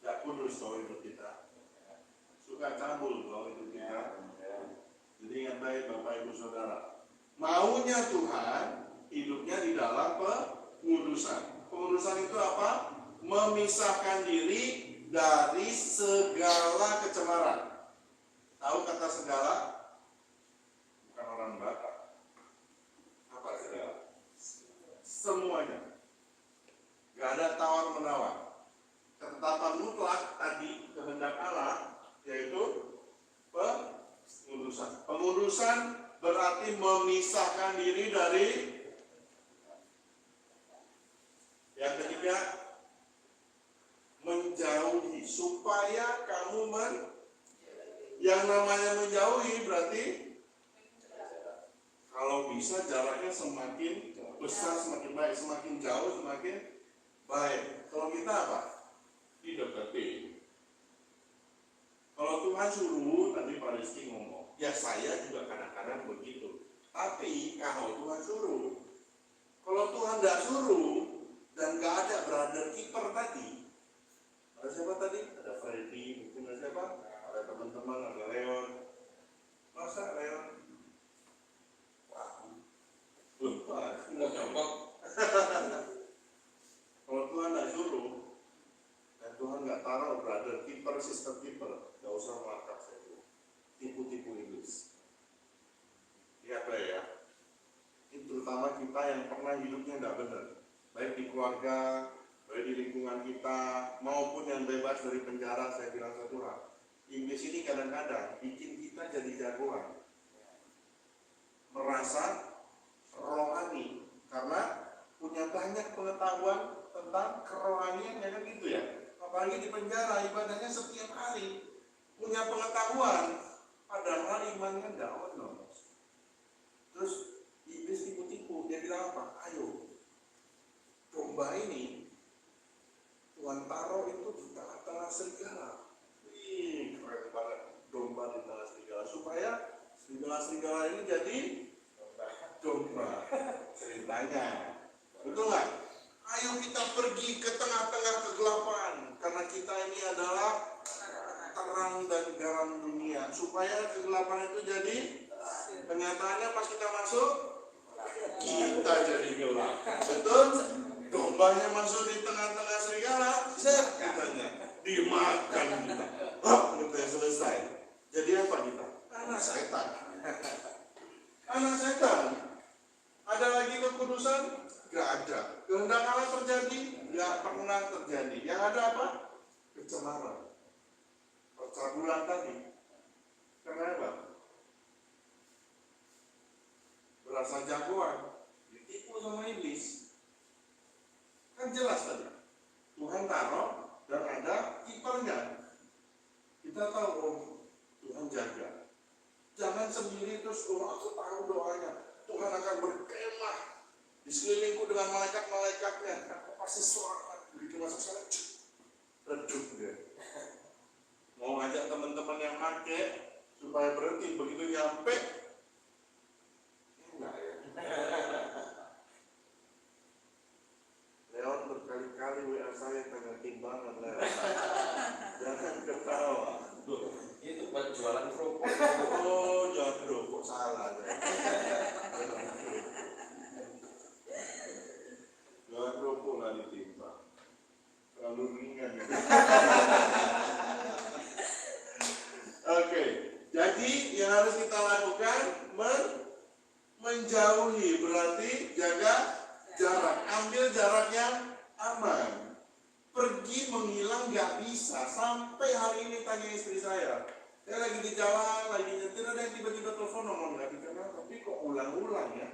Gak kudus kalau itu kita. Suka cabul kalau itu kita. Jadi ingat baik Bapak Ibu Saudara. Maunya Tuhan hidupnya di dalam pengudusan. Pengudusan itu apa? Memisahkan diri dari segala kecemaran. Tahu kata segala? Bukan orang Batak. Apa segala? Semuanya. Gak ada tawar-menawar. Ketetapan mutlak tadi kehendak Allah yaitu pengudusan. Pengudusan berarti memisahkan diri dari. Yang ketiga, menjauhi supaya kamu yang namanya menjauhi berarti kalau bisa jaraknya semakin besar semakin baik, semakin jauh semakin baik. Kalau kita apa? Dideketin. Kalau Tuhan suruh, tadi Pak Rizky ngomong, ya saya juga kadang-kadang begitu. Tapi kalau Tuhan suruh, kalau Tuhan tidak suruh dan nggak ada brother keeper tadi, ada siapa tadi? Ada Freddy, mungkin ada siapa? Ada teman-teman, ada Leon. Masa Leon? Wah, lupa. Mau nyokok. Kalau Tuhan nggak suruh, dan Tuhan nggak taruh brother keeper, sister keeper, nggak usah melangkah saya. Tipu-tipu iblis. Lihat ya. Ini terutama kita yang pernah hidupnya nggak benar, baik di keluarga, baik di lingkungan kita, maupun yang bebas dari penjara. Saya bilang satu hal, iblis ini kadang-kadang bikin kita jadi jagoan, merasa rohani, karena punya banyak pengetahuan tentang kerohanian, ya kan gitu ya. Apalagi di penjara, ibadahnya setiap hari, punya pengetahuan, padahal imannya nggak ono. Terus iblis tipu-tipu, dia bilang apa? Ayo, domba ini Tuhan taruh itu di tengah-tengah serigala. Wih, keren banget, domba di tengah serigala, supaya serigala-serigala ini jadi domba. Ceritanya, betul nggak? Ayo kita pergi ke tengah-tengah kegelapan, karena kita ini adalah terang dan garam dunia, supaya kegelapan itu jadi, kenyataannya pas kita masuk, kita jadi gelap. Betul? Dombanya masuk di tengah-tengah serigala, katanya dimakan kita. Kita selesai. Jadi apa kita? Anak setan. Anak setan. Ada lagi kekudusan? Gak ada. Kehendak Allah terjadi? Gak pernah terjadi. Yang ada apa? Kecemaran. Percabulan tadi. Kenapa? Berasa jagoan, ditipu sama iblis. Kan jelas tadi. Tuhan taruh dan ada kipernya. Kita tahu, oh, Tuhan jaga. Jangan sendiri terus, oh, aku tahu doanya. Tuhan akan berkemah di sekelilingku dengan malaikat-malaikatnya. Aku pasti selamat. Begitu masuk sana, redup dia. Mau ngajak teman-teman yang make supaya berhenti, begitu nyampe, enggak ya. Leon berkali-kali WA saya tanya timbangan Leon. Jangan ketawa. Itu buat jualan kerupuk. Oh, jangan kerupuk, salah. Jualan kerupuk lah ditimbang. Terlalu ringan. Oke, jadi yang harus kita lakukan menjauhi, berarti jaga jarak, ambil jarak yang aman. Pergi menghilang nggak bisa. Sampai hari ini tanya istri saya lagi di jalan, lagi nyetir, ada yang tiba-tiba telepon ngomong nggak dikenal, tapi kok ulang-ulang ya.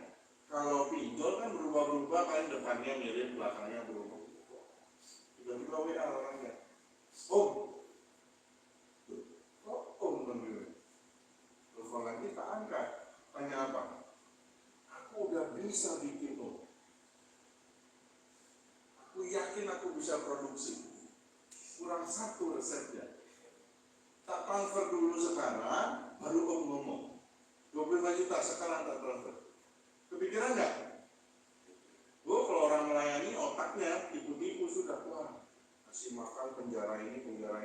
Kalau pinjol kan berubah-ubah, kan depannya mirip, belakangnya berubah. Tiba-tiba WA orangnya, Om memilih. Telepon lagi tak angkat. Tanya apa? Aku udah bisa bikin Om. Aku yakin aku bisa produksi. Kurang satu resepnya. Tak transfer dulu sekarang, baru Om ngomong. 25 juta sekarang tak transfer. Kepikiran nggak? Oh, kalau orang melayani otaknya tipu-tipu sudah. Wah, kasih makan penjara ini, gereja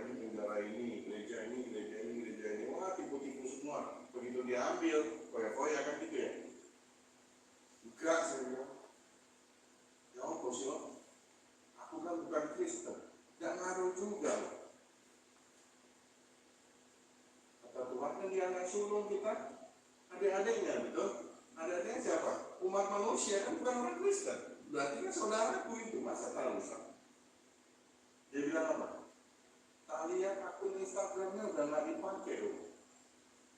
ini, gereja ini. Wah, tipu-tipu semua. Begitu dia ambil, koyak-koyak kan gitu ya. Enggak, saya bilang. Ya apa sih, Om? Aku kan bukan Kristen. Gak ngaruh juga. Kata Tuhan kan dia anak sulung kita. Adik-adiknya, betul? Adik-adiknya siapa? Umat manusia kan bukan orang Kristen. Berarti kan saudaraku itu, masa tahu sama. Dia bilang apa? Tak lihat akun Instagramnya udah gak dipakai loh.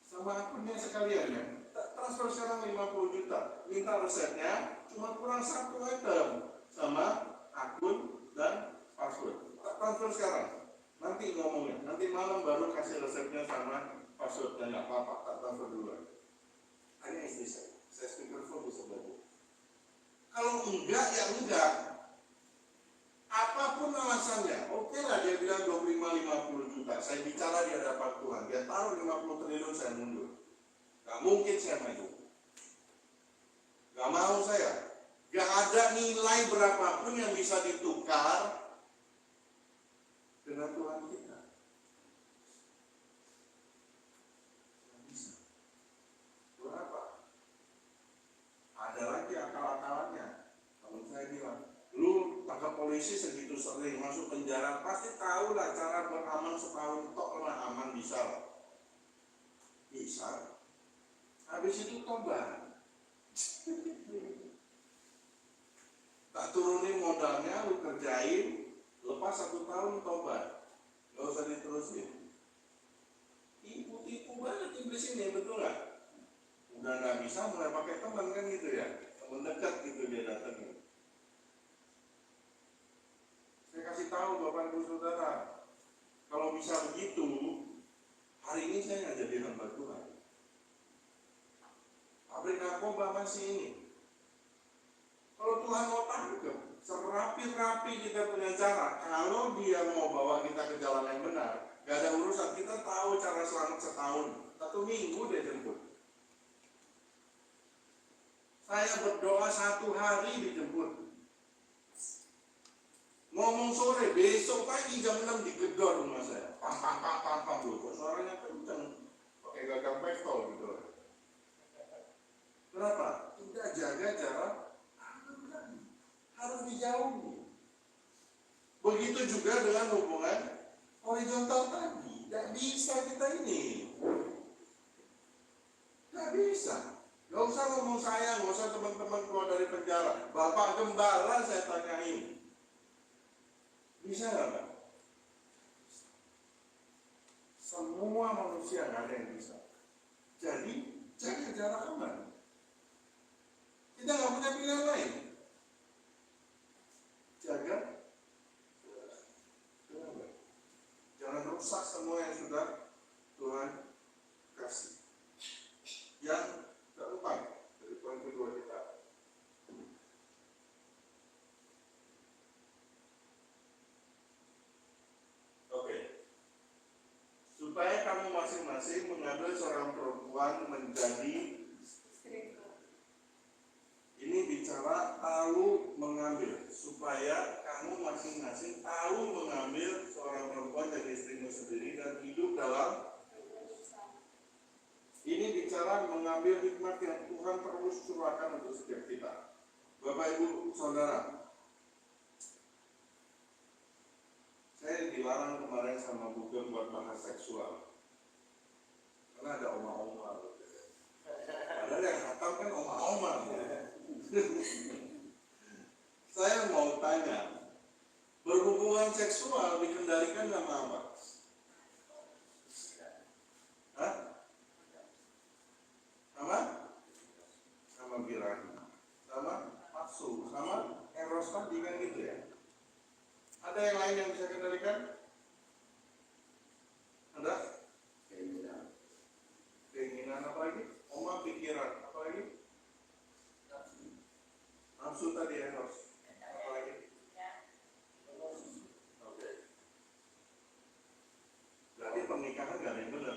Sama akunnya sekalian ya. Tak transfer sekarang 50 juta. Minta resepnya, cuma kurang satu item. Sama akun dan password. Tak transfer sekarang. Nanti ngomongnya. Nanti malam baru kasih resepnya sama password. Dan gak apa-apa, tak transfer duluan. Hanya istri saya speakerphone di sebelah. Kalau enggak ya enggak. Apapun alasannya, oke lah dia bilang 25-50 juta. Saya bicara di hadapan Tuhan, dia taruh 50 triliun saya mundur. Gak mungkin saya maju. Gak mau saya. Gak ada nilai berapapun yang bisa ditukar dengan Tuhan kita. Gak bisa. Berapa? Ada lagi akal-akalannya. Kalau saya bilang, lu tangkap polisi segitu sering masuk penjara, pasti tahu lah cara beramal setahun tok lah aman bisa lah. Bisa. Habis itu tobat. Tak turunin modalnya, lu kerjain, lepas 1 tahun tobat. Gak usah diterusin. Tipu-tipu banget iblis ini, betul gak? Udah gak bisa mulai pakai teman kan gitu ya. Teman dekat gitu dia datangin. Saya kasih tahu Bapak Ibu Saudara, kalau bisa begitu, hari ini saya nggak jadi hamba Tuhan. Pabrik narkoba masih ini. Kalau Tuhan mau tangkap, serapi-rapi kita punya cara. Kalau dia mau bawa kita ke jalan yang benar, gak ada urusan. Kita tahu cara selamat setahun, 1 minggu dia jemput. Saya berdoa 1 hari dijemput. Ngomong sore, besok pagi jam 6 digedor rumah saya. Pam loh, kok suaranya kenceng. Pakai gagang pistol gitu. Kenapa? Tidak jaga jarak aman, harus dijauhi. Begitu juga dengan hubungan horizontal tadi. Tidak bisa kita ini. Tidak bisa. Gak usah ngomong saya, gak usah teman-teman keluar dari penjara. Bapak Gembala saya tanyain. Bisa nggak Pak? Semua manusia nggak ada yang bisa. Jadi jaga jarak aman. Kita nggak punya pilihan lain. Jaga. Jangan rusak semua yang sudah Tuhan kasih. Yang keempat dari poin kedua kita. Supaya kamu masing-masing mengambil seorang perempuan menjadi ini bicara tahu mengambil, supaya kamu masing-masing tahu mengambil seorang perempuan dari istrimu sendiri dan hidup dalam ini bicara mengambil hikmat yang Tuhan perlu curahkan untuk setiap kita. Bapak Ibu Saudara, saya dilarang kemarin sama Google buat bahas seksual karena ada oma-oma. Padahal yang hatam kan oma-oma. Saya mau tanya, berhubungan seksual dikendalikan sama apa? Hah? Sama birahi, sama nafsu, sama eros tadi kan gitu ya. Ada yang lain yang bisa kendalikan? Ada? Keinginan apa lagi? Oma pikiran apa lagi? Nafsu tadi eros. Apa lagi? Oke. Berarti pernikahan gak ada yang benar.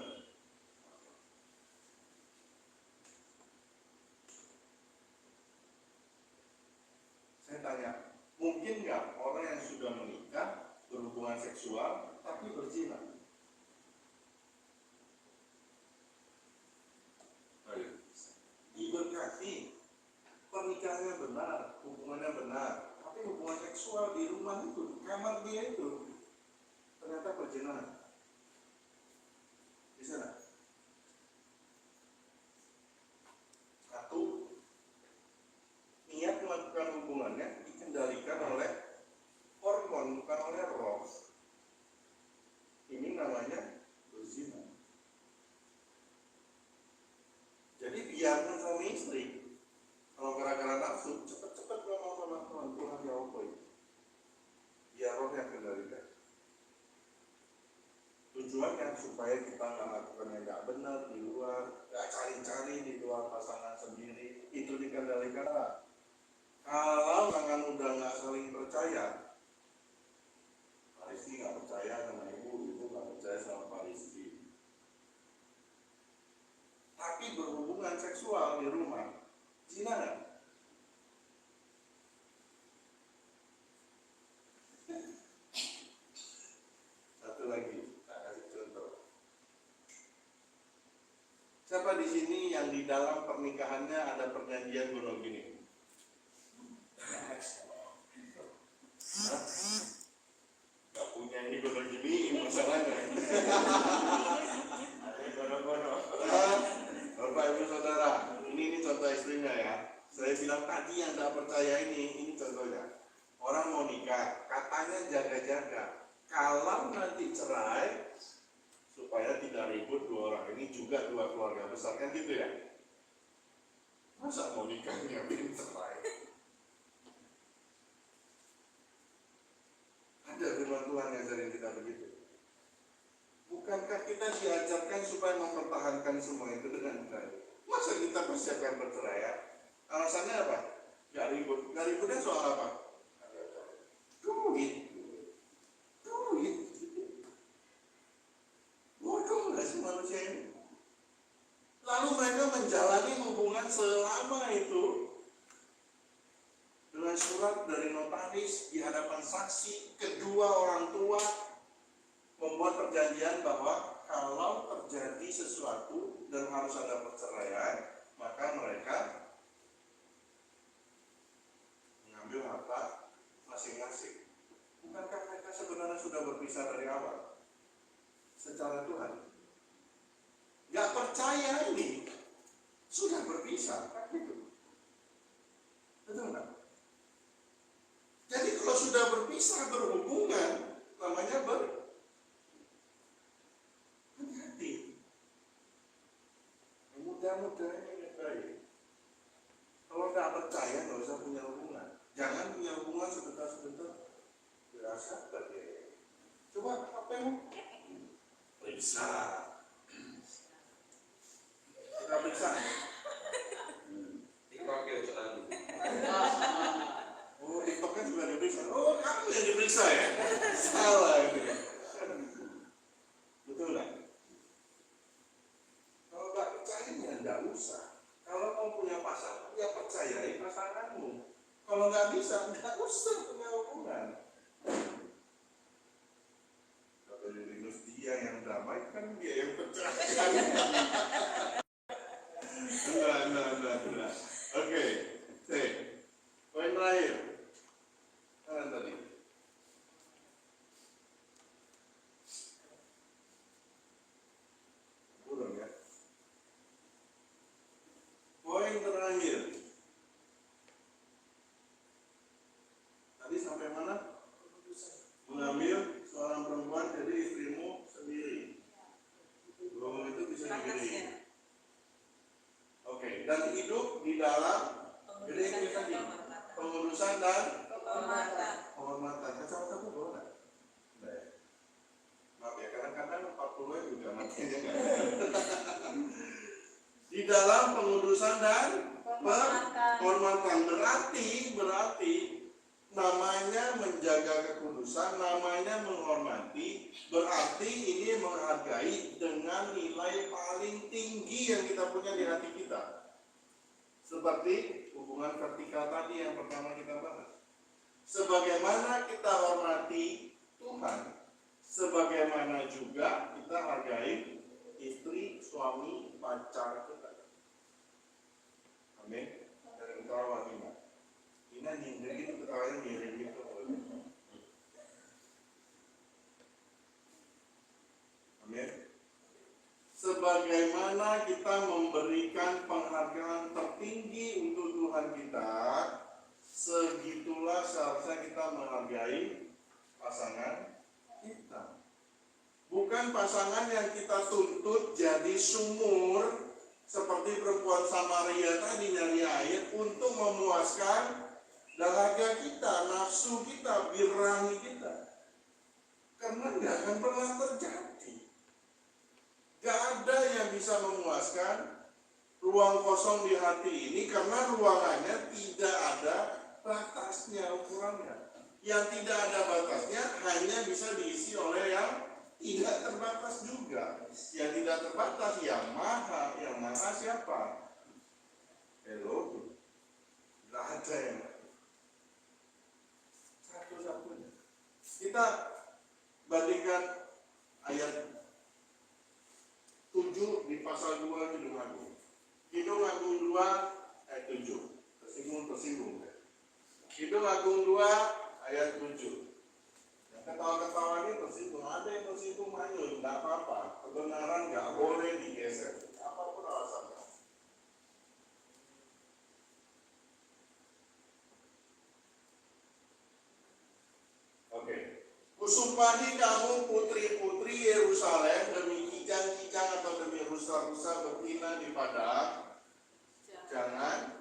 Saya tanya, mungkin nggak orang yang sudah menikah berhubungan seksual tapi berzina? Diberkati, pernikahannya benar, hubungannya benar, tapi hubungan seksual di rumah itu, di kamar dia itu ternyata perzinahan. Bisa nggak? Satu, niat melakukan hubungannya dikendalikan oleh hormon, bukan oleh roh. Ini namanya berzina. Jadi biarkan suami istri, kalau gara-gara nafsu, cepet-cepet ngomong sama Tuhan ya Allah. Biar roh yang kendalikan. Tujuannya supaya kita nggak lakukan yang nggak benar di luar, nggak cari-cari di luar pasangan sendiri, itu dikendalikan lah. Kalau tangan udah nggak saling percaya, Pak Rizky nggak percaya sama ibu nggak percaya sama Pak Rizky. Tapi berhubungan seksual di rumah, zina nggak? Satu lagi, saya kasih contoh. Siapa di sini yang di dalam pernikahannya ada perjanjian monogami? Hah? Gak punya ini monogami, masalahnya. Bapak Ibu Saudara, ini contoh istrinya ya. Saya bilang tadi yang tidak percaya ini contohnya. Orang mau nikah, katanya jaga-jaga. Kalau nanti cerai, supaya tidak ribut dua orang ini juga dua keluarga besar, kan gitu ya? Masa mau nikahnya bikin cerai? Ada firman Tuhan ngajarin kita begitu. Bukankah kita diajarkan supaya mempertahankan semua itu dengan baik? Masa kita persiapkan perceraian? Alasannya apa? Gak ribut. Gak ributnya soal apa? Duit. Bodoh nggak sih manusia ini? Lalu mereka menjalani hubungan selama itu dengan surat dari notaris di hadapan saksi, kedua orang tua membuat perjanjian bahwa kalau terjadi sesuatu dan harus ada perceraian, maka mereka mengambil harta masing-masing. Bukankah mereka sebenarnya sudah berpisah dari awal? Secara Tuhan, gak percaya ini sudah berpisah, kan gitu? Betul nggak? Jadi kalau sudah berpisah berhubungan, namanya hati-hati. Mudah-mudahan ini baik. Kalau nggak percaya nggak usah punya hubungan. Jangan punya hubungan sebentar-sebentar. Berasa tadi. Coba apa yang periksa. Kita periksa. TikTok ya jalan. Oh, TikTok kan juga diperiksa. Oh, kamu yang diperiksa ya? Salah itu. Betul nggak? Kalau nggak percaya ya nggak usah. Kalau kamu punya pasangan, ya percayai pasanganmu. Kalau nggak bisa, nggak usah punya hubungan. Kata Yurinus, dia yang damai kan dia yang percaya. Nah. Oke. Poin terakhir. Kalian tadi. Burung ya. Poin terakhir. Tadi sampai mana? Mengambil seorang perempuan jadi istrimu sendiri. Belum itu bisa dikirim. Oke, dan hidup di dalam jadi itu tadi pengurusan dan penghormatan. Kacamata aku boleh nggak? Maaf ya, kadang-kadang 40 juga matinya nggak. Di dalam pengurusan dan penghormatan berarti namanya menjaga kekudusan, namanya menghormati, berarti ini menghargai dengan nilai paling tinggi yang kita punya di hati kita. Seperti hubungan vertikal tadi yang pertama kita bahas. Sebagaimana kita hormati Tuhan, sebagaimana juga kita hargai istri, suami, pacar kita. Amin. Dan ketawa Ina. Ina nyindir gitu, ketawanya miring gitu. Amin. Sebagaimana kita memberikan penghargaan tertinggi untuk Tuhan kita, segitulah seharusnya kita menghargai pasangan kita. Bukan pasangan yang kita tuntut jadi sumur seperti perempuan Samaria tadi nyari air untuk memuaskan dahaga kita, nafsu kita, birahi kita. Karena nggak akan pernah terjadi. Gak ada yang bisa memuaskan ruang kosong di hati ini karena ruangannya tidak ada batasnya, ukurannya. Yang tidak ada batasnya hanya bisa diisi oleh yang tidak terbatas juga. Yang tidak terbatas yang maha siapa? Elohim. Tidak ada yang lain. Satu-satunya. Kita bandingkan ayat 7 di pasal 2 Kidung Agung. Kidung Agung 2 ayat 7. Tersinggung. Kidung Agung 2 ayat 7. Yang ketawa-ketawa ini tersinggung. Ada yang tersinggung manyun, tidak apa-apa. Kebenaran nggak boleh digeser. Apapun alasannya. Oke. Kusumpahi kamu putri-putri Yerusalem demi kijang-kijang atau demi rusa-rusa betina di padang. Jangan.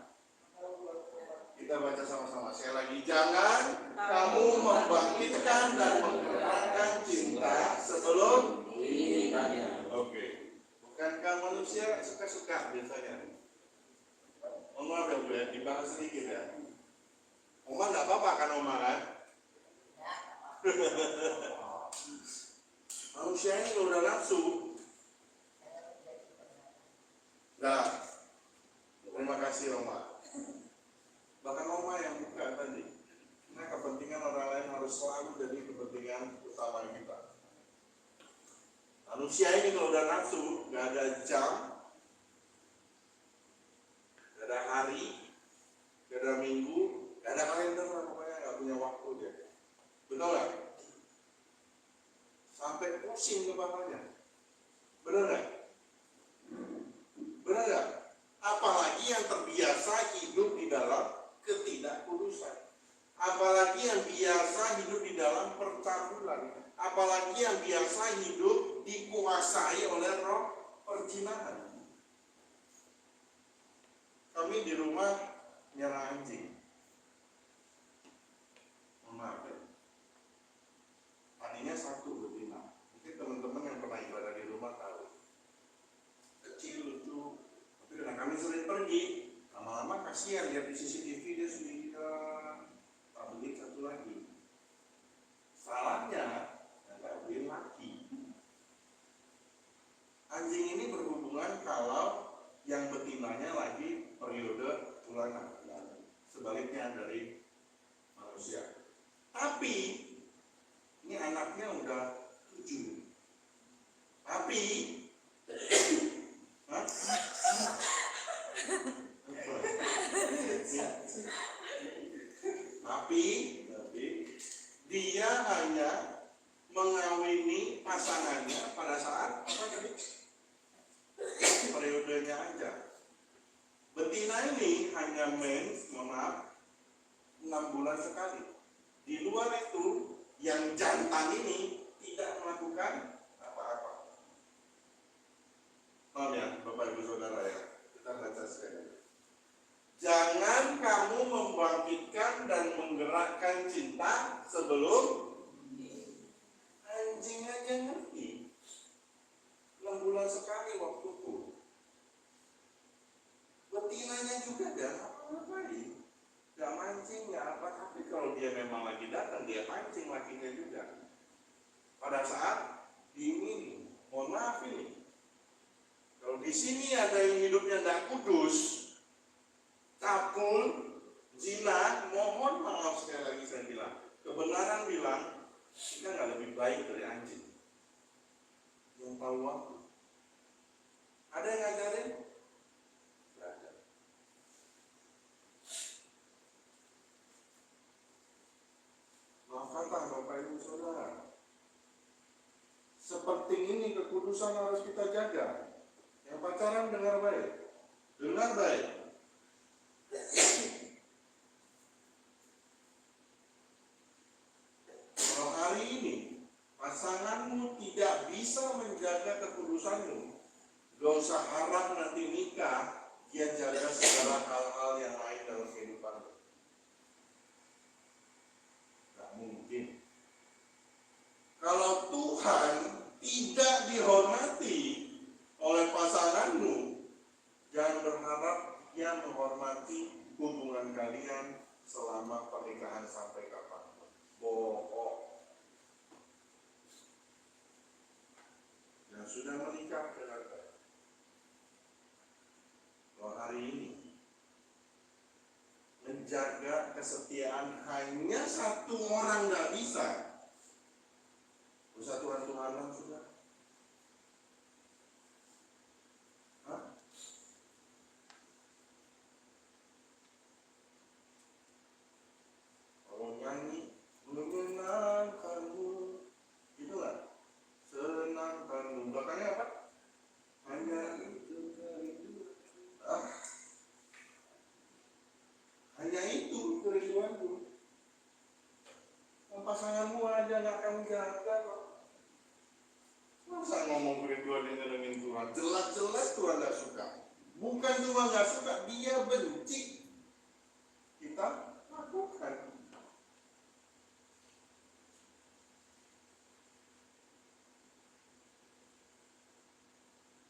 Kita baca sama-sama. Sekali lagi, jangan kamu membangkitkan dan menggerakkan cinta sebelum dinikahinya. Oke. Bukankah manusia suka-suka biasanya? Mohon maaf ya Bu ya, dibahas sedikit ya. Oma nggak apa-apa kan Oma kan? Manusia ini kalau udah nafsu. Nah, terima kasih Oma. Bahkan Oma yang buka tadi. Nah, kepentingan orang lain harus selalu jadi kepentingan utama kita. Manusia ini kalau udah nafsu, nggak ada jam, nggak ada hari, nggak ada minggu, nggak ada kalender, pokoknya nggak punya waktu dia. Betul nggak? Sampai pusing kepalanya. Benar nggak? Benar nggak? Apalagi yang terbiasa hidup di dalam ketidakkudusan. Apalagi yang biasa hidup di dalam percabulan. Apalagi yang biasa hidup dikuasai oleh roh perzinahan. Kami di rumah nyerah anjing. Maaf ya. Tadinya satu betina. Mungkin teman-teman yang pernah ibadah di rumah tahu. Kecil lucu. Tapi karena kami sering pergi, lama-lama kasihan lihat di CCTV dia sudah tak beli satu lagi. Salahnya nggak beli lagi. Anjing ini berhubungan kalau yang betinanya lagi periode ulangan. Sebaliknya dari manusia. Tapi ini anaknya udah 7. Tapi tapi dia hanya mengawini pasangannya pada saat apa tadi? Periodenya aja. Betina ini hanya mens, 6 bulan sekali. Di luar itu, yang jantan ini tidak melakukan apa-apa. Paham ya, Bapak Ibu Saudara ya? Kita baca sekali. Jangan kamu membangkitkan dan menggerakkan cinta sebelum anjing aja ngerti. 6 bulan sekali waktuku. Betinanya juga gak ngapain. Gak mancing, gak apa. Tapi kalau dia memang lagi datang, dia mancing lakinya juga. Pada saat ini, mohon maaf ini. Kalau di sini ada yang hidupnya gak kudus, capul, zina, mohon maaf sekali lagi saya bilang. Kebenaran bilang, kita gak lebih baik dari anjing. Yang tahu waktu. Ada yang ngajarin? Gak ada. Maafkanlah Bapak Ibu Saudara. Seperti ini kekudusan harus kita jaga. Yang pacaran dengar baik. Dengar baik. Kalau hari ini pasanganmu tidak bisa menjaga kekudusanmu, gak usah harap nanti nikah dia jaga segala hal-hal yang lain dalam kehidupanmu. Gak mungkin. Kalau Tuhan tidak dihormati oleh pasanganmu, jangan berharap dia menghormati hubungan kalian selama pernikahan sampai kapan? Bohong. Yang sudah menikah dengarkan. Kalau hari ini menjaga kesetiaan hanya satu orang nggak bisa. Persatuan Tuhan sudah. Kalau nyanyi menyenangkanmu, itulah senangkanmu. Belakangnya apa? Hanya itu kerinduan. Hanya itu kerinduanku. Pasanganmu aja nggak akan jaga kok. Masa ngomong kerinduan dengan Tuhan? Jelas-jelas Tuhan nggak suka. Bukan cuma nggak suka, dia benci. Kita lakukan.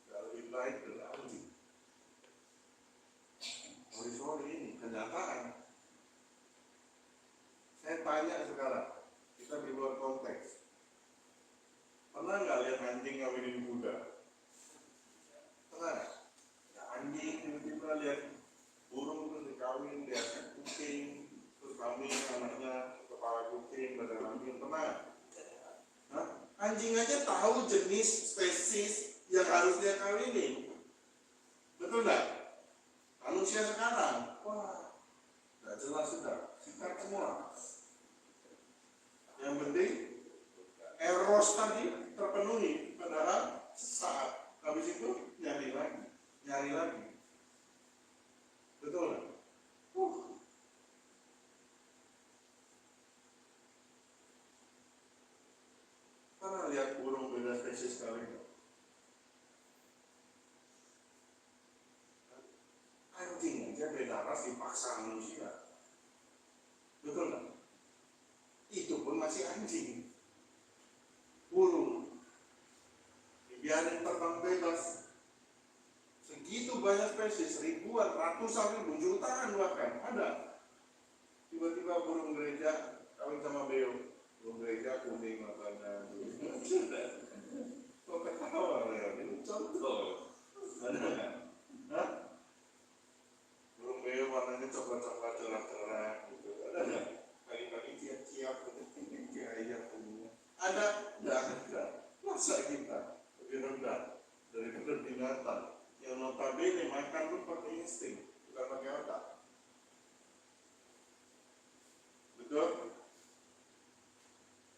Lebih baik berarti. Sorry ini kenyataan. Saya tanya sekarang, kita di luar konteks. Pernah nggak lihat anjing ngawinin kuda? Pernah? Ya, anjing tiba-tiba lihat burung terus dikawin, lihat kucing, terus kawin anaknya kepala kucing, badan anjing. Pernah? Hah? Anjing aja tahu jenis spesies yang harus dia kawinin. Betul nggak? Manusia sekarang, wah, nggak jelas sudah, sikat semua. Yang penting eros tadi terpenuhi, padahal saat habis itu nyari lagi. Betul nggak? Pernah lihat burung beda spesies kali ini? Anjing aja beda ras dipaksa manusia. Betul nggak? Itu pun masih anjing. Burung dibiarin terbang bebas. Segitu banyak spesies, ribuan, ratusan ribu, jutaan bahkan ada. Tiba-tiba burung gereja kawin sama beo. Burung gereja kuning matanya. Kok ketawa ya? Ini contoh. Ada nggak? Hah? Burung beo warnanya coklat-coklat cerah-cerah gitu. Ada nggak? Pagi-pagi ciap-ciap kayak ayam punya. Ada? Nggak ada. Masa kita lebih rendah daripada binatang yang notabene makan pun pakai insting, bukan pakai otak. Betul?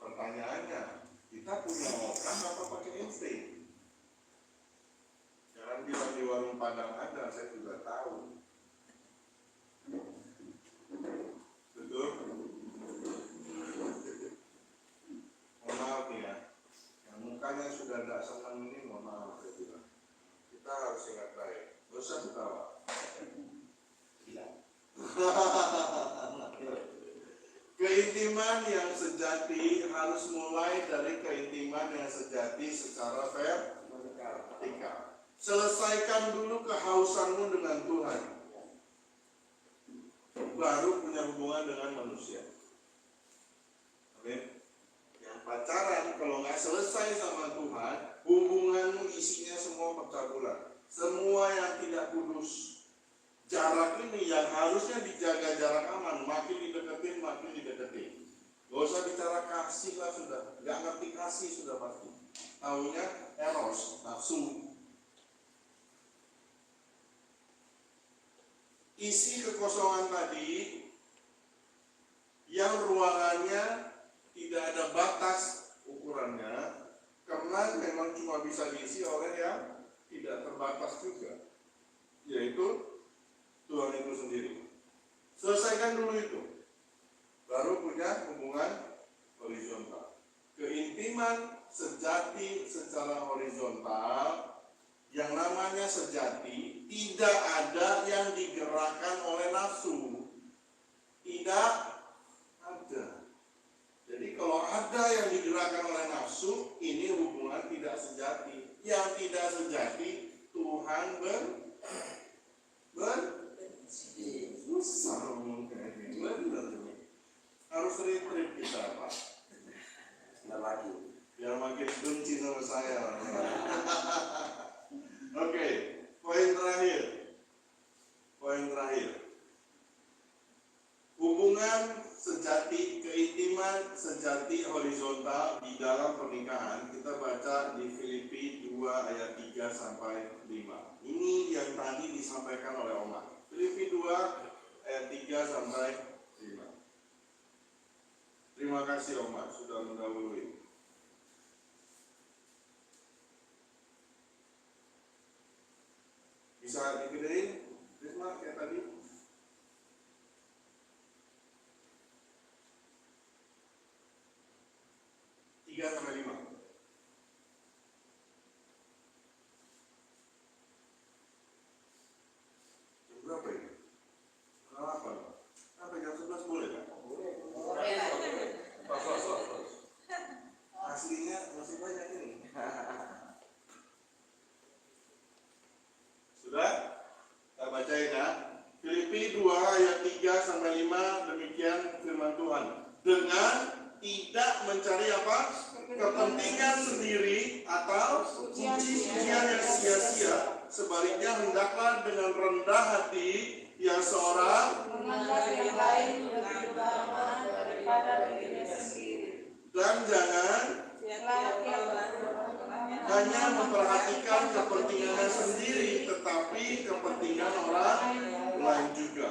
Pertanyaannya, kita punya otak apa pakai insting? Jangan bilang di warung Padang ada, saya juga tahu. Betul? Mohon maaf ya, yang mukanya sudah tidak senang ini, mohon maaf saya bilang. Kita harus ingat baik, gak usah ketawa. Keintiman yang sejati harus mulai dari keintiman yang sejati secara vertikal. Selesaikan dulu kehausanmu dengan Tuhan, baru punya hubungan dengan manusia. Amin. Yang pacaran kalau nggak selesai sama Tuhan, hubunganmu isinya semua pecah belah. Semua yang tidak kudus. Jarak ini yang harusnya dijaga jarak aman, makin dideketin. Gak usah bicara kasih lah sudah, gak ngerti kasih sudah pasti. Taunya eros, nafsu. Isi kekosongan tadi, yang ruangannya tidak ada batas ukurannya, karena memang cuma bisa diisi oleh yang tidak terbatas juga, yaitu Tuhan itu sendiri. Selesaikan dulu itu, baru punya hubungan horizontal. Keintiman sejati secara horizontal, yang namanya sejati, tidak ada yang digerakkan oleh nafsu. Tidak ada. Jadi kalau ada yang digerakkan oleh nafsu, ini hubungan tidak sejati. Yang tidak sejati, Tuhan susah ngomong kayak gini. sama saya. Oke, poin terakhir. Hubungan sejati, keintiman sejati horizontal di dalam pernikahan kita baca di Filipi 2 ayat 3 sampai 5. Ini yang tadi disampaikan oleh Oma. Filipi 2 ayat 3 sampai 5. Terima kasih Oma sudah mendahului. Bisa digedein, Risma kayak tadi? Sampai 5. Jam berapa ini? Kenapa? Sampai jam 11 boleh kan? Boleh. Aslinya masih banyak ini. Sudah? Kita bacain ya. Filipi 2 ayat 3 sampai 5 demikian firman Tuhan. Dengan tidak mencari apa? Kepentingan sendiri atau puji-pujian yang sia-sia. Sebaliknya hendaklah dengan rendah hati yang seorang menganggap yang lain lebih utama daripada dirinya sendiri. dan jangan hanya memperhatikan kepentingannya sendiri, tetapi kepentingan orang lain juga.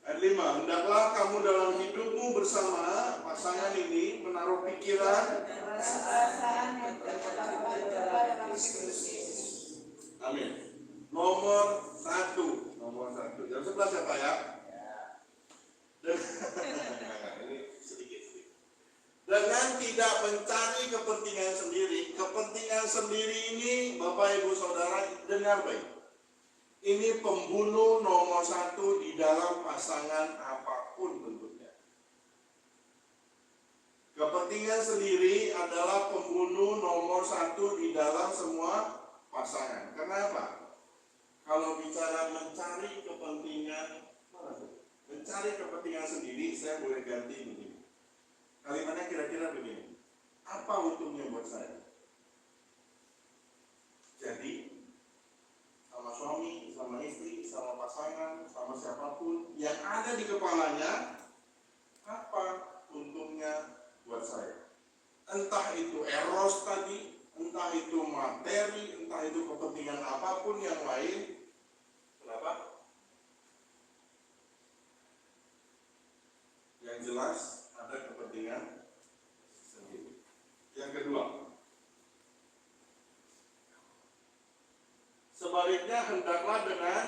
Ayat 5, hendaklah kamu dalam hidupmu bersama pasangan ini menaruh pikiran Perasaan yang terdapat dalam Kristus Yesus. amin. Nomor 1. Jam 11 ya Pak ya? Ini sedikit. Dengan tidak mencari kepentingan sendiri. Kepentingan sendiri ini Bapak Ibu Saudara dengar baik. Ini pembunuh nomor 1 di dalam pasangan apapun bentuknya. Kepentingan sendiri adalah pembunuh nomor 1 di dalam semua pasangan. Kenapa? Kalau bicara mencari kepentingan sendiri, saya boleh ganti begini. Kalimatnya kira-kira begini. Apa untungnya buat saya? Jadi, sama suami, sama istri, sama pasangan, sama siapapun yang ada di kepalanya, apa untungnya buat saya? Entah itu eros tadi, entah itu materi, entah itu kepentingan apapun yang lain. Kenapa? Yang jelas ada kepentingan sendiri. Yang kedua, sebaliknya hendaklah dengan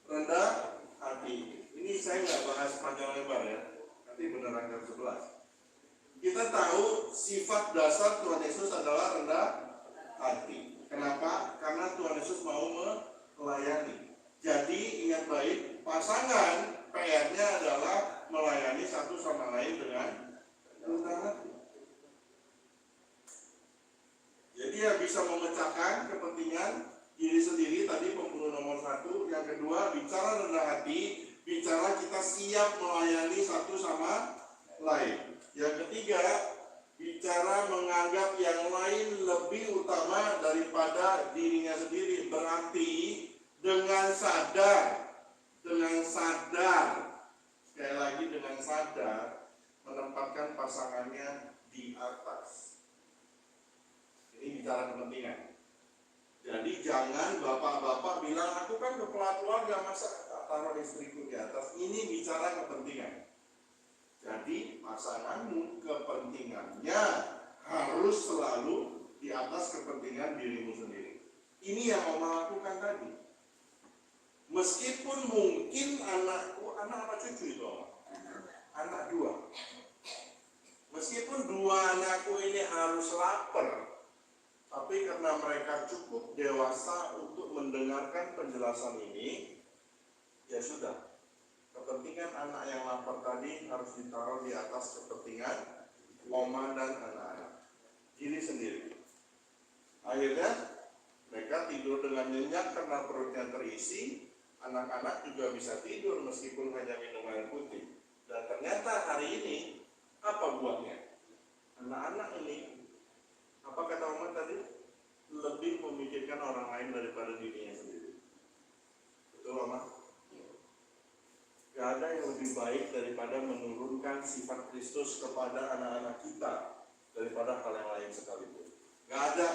rendah hati. Ini saya nggak bahas panjang lebar ya, nanti beneran jam 11. Kita tahu sifat dasar Tuhan Yesus adalah rendah hati. Kenapa? Karena Tuhan Yesus mau melayani. Jadi ingat baik, pasangan PR-nya adalah melayani satu sama lain dengan rendah hati. Jadi ya bisa memecahkan kepentingan diri sendiri, tadi pembunuh nomor 1. Yang kedua, bicara rendah hati, bicara kita siap melayani satu sama lain. Yang ketiga, bicara menganggap yang lain lebih utama daripada dirinya sendiri. Berarti dengan sadar, sekali lagi dengan sadar, menempatkan pasangannya di atas. Ini bicara kepentingan. Jadi jangan bapak-bapak bilang, aku kan kepala keluarga, masa taruh istriku di atas. Ini bicara kepentingan. Jadi pasanganmu kepentingannya harus selalu di atas kepentingan dirimu sendiri. Ini yang Oma lakukan tadi. Meskipun mungkin anakku, anak apa cucu itu Oma? Anak 2. Meskipun 2 anakku ini harus lapar, tapi karena mereka cukup dewasa untuk mendengarkan penjelasan ini, ya sudah. Kepentingan anak yang lapar tadi harus ditaruh di atas kepentingan Oma dan anak-anak. Diri sendiri. Akhirnya mereka tidur dengan nyenyak karena perutnya terisi. Anak-anak juga bisa tidur meskipun hanya minum air putih. Dan ternyata hari ini apa buahnya? Anak-anak ini Apa kata Umar tadi? Lebih memikirkan orang lain daripada dirinya sendiri. Betul Umar? Gak ada yang lebih baik daripada menurunkan sifat Kristus kepada anak-anak kita daripada hal yang lain sekalipun. Gak ada.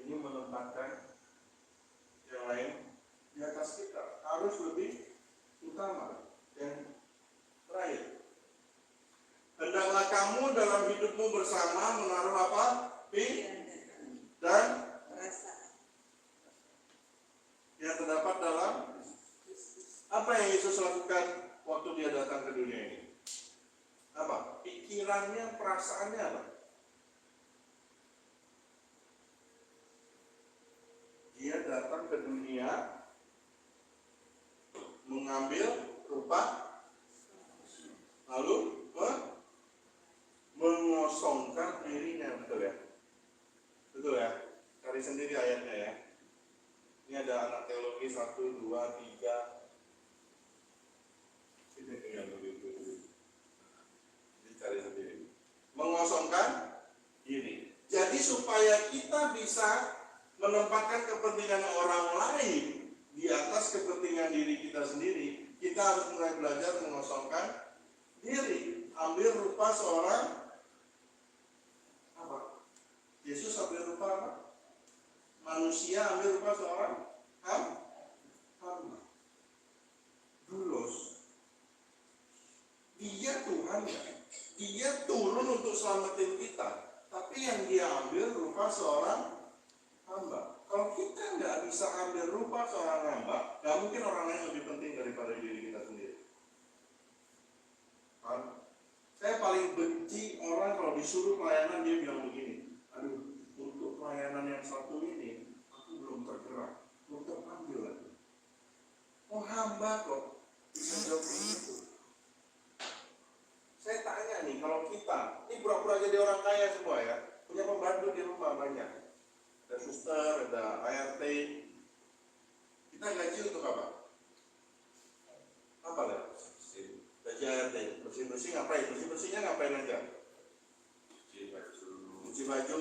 Ini menempatkan yang lain di atas kita. Harus lebih utama. Dan terakhir, hendaklah kamu dalam hidupmu bersama menaruh apa? Dan yang terdapat dalam apa yang Yesus lakukan waktu dia datang ke dunia ini? Apa? Pikirannya, perasaannya apa? Dia datang ke dunia mengambil rupa, lalu mengosongkan dirinya, betul ya? Betul ya? Cari sendiri ayatnya ya. Ini ada anak teologi 1, 2, 3. Ini yang begitu. Dicari sendiri. Mengosongkan diri. Jadi supaya kita bisa menempatkan kepentingan orang lain di atas kepentingan diri kita sendiri, kita harus mulai belajar mengosongkan diri. Ambil rupa seorang apa? Yesus ambil rupa apa? Manusia ambil rupa seorang hamba. Dulos. Dia Tuhan ya. Dia turun untuk selamatin kita. Tapi yang dia ambil rupa seorang hamba. Kalau kita nggak bisa ambil rupa seorang hamba, nggak mungkin orang lain lebih penting daripada diri kita sendiri. Saya paling benci orang kalau disuruh pelayanan dia bilang begini, aduh, untuk pelayanan yang satu ini aku belum tergerak, belum terambil lagi. Oh hamba kok bisa jawab begitu. Saya tanya nih, kalau kita ini pura-pura jadi orang kaya semua ya, punya pembantu di rumah banyak, ada suster, ada ART, kita gaji untuk apa? Apa ya? Gaji ART, bersih-bersih ngapain? Bersih-bersihnya ngapain aja? Cuci baju,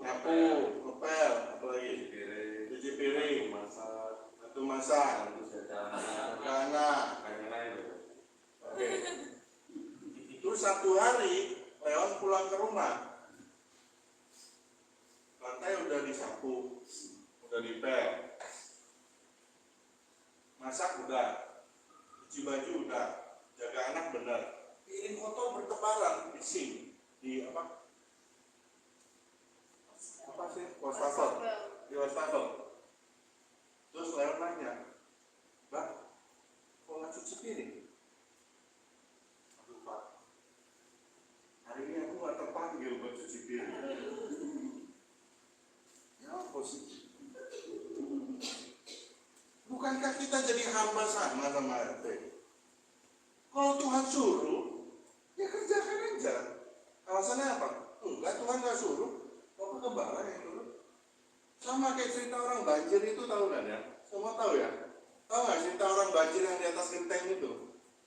nyapu, ngepel, apa lagi? Cuci piring, bantu masak, anak. Oke. Terus satu hari Leon pulang ke rumah, lantai udah disapu, udah dipel, masak udah, cuci baju udah, jaga anak benar. Piring kotor bertebaran di sini, di apa sih? Wastafel. Di wastafel. Terus Leon nanya, Mbak, kok nggak cuci piring? Aduh Pak, hari ini aku nggak terpanggil buat cuci piring. Ya apa sih? Bukankah kita jadi hamba sama RT? Kalau Tuhan suruh, ya kerjakan aja. Alasannya apa? Enggak, Tuhan nggak suruh. Bapak gembala yang dulu. Sama kayak cerita orang banjir itu, tahu kan ya? Semua tahu ya? Tahu nggak cerita orang banjir yang di atas genteng itu?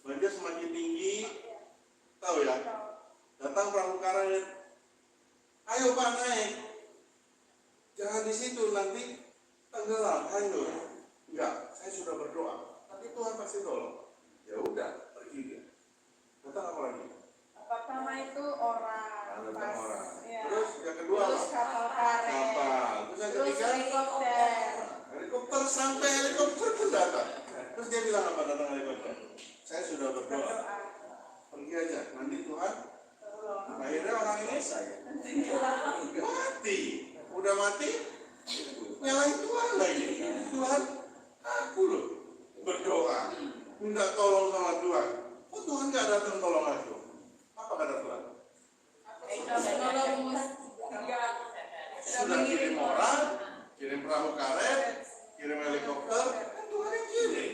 Banjir semakin tinggi, tahu ya? Datang perahu karet. Ayo Pak naik. Jangan di situ nanti tenggelam, hanyut. Enggak, saya sudah berdoa. Tapi Tuhan pasti tolong. Ya udah, pergi dia. Datang apa lagi? Pertama itu orang. Datang orang. Ya. Terus yang kedua Terus apa? kapal karet. Kapal. Terus yang Terus ketiga? helikopter. Helikopter, sampai helikopter pun datang. Terus dia bilang apa datang helikopter? Saya sudah berdoa. Berdoa. Pergi aja, nanti Tuhan. Tolong. Akhirnya orang ini mati. Udah mati, nyalain Tuhan lagi. Tuhan, aku loh berdoa, minta tolong sama Tuhan. Kok Tuhan nggak datang tolong aku? Apa kata Tuhan? Sudah kirim orang, kirim perahu karet, kirim helikopter, kan Tuhan yang kirim.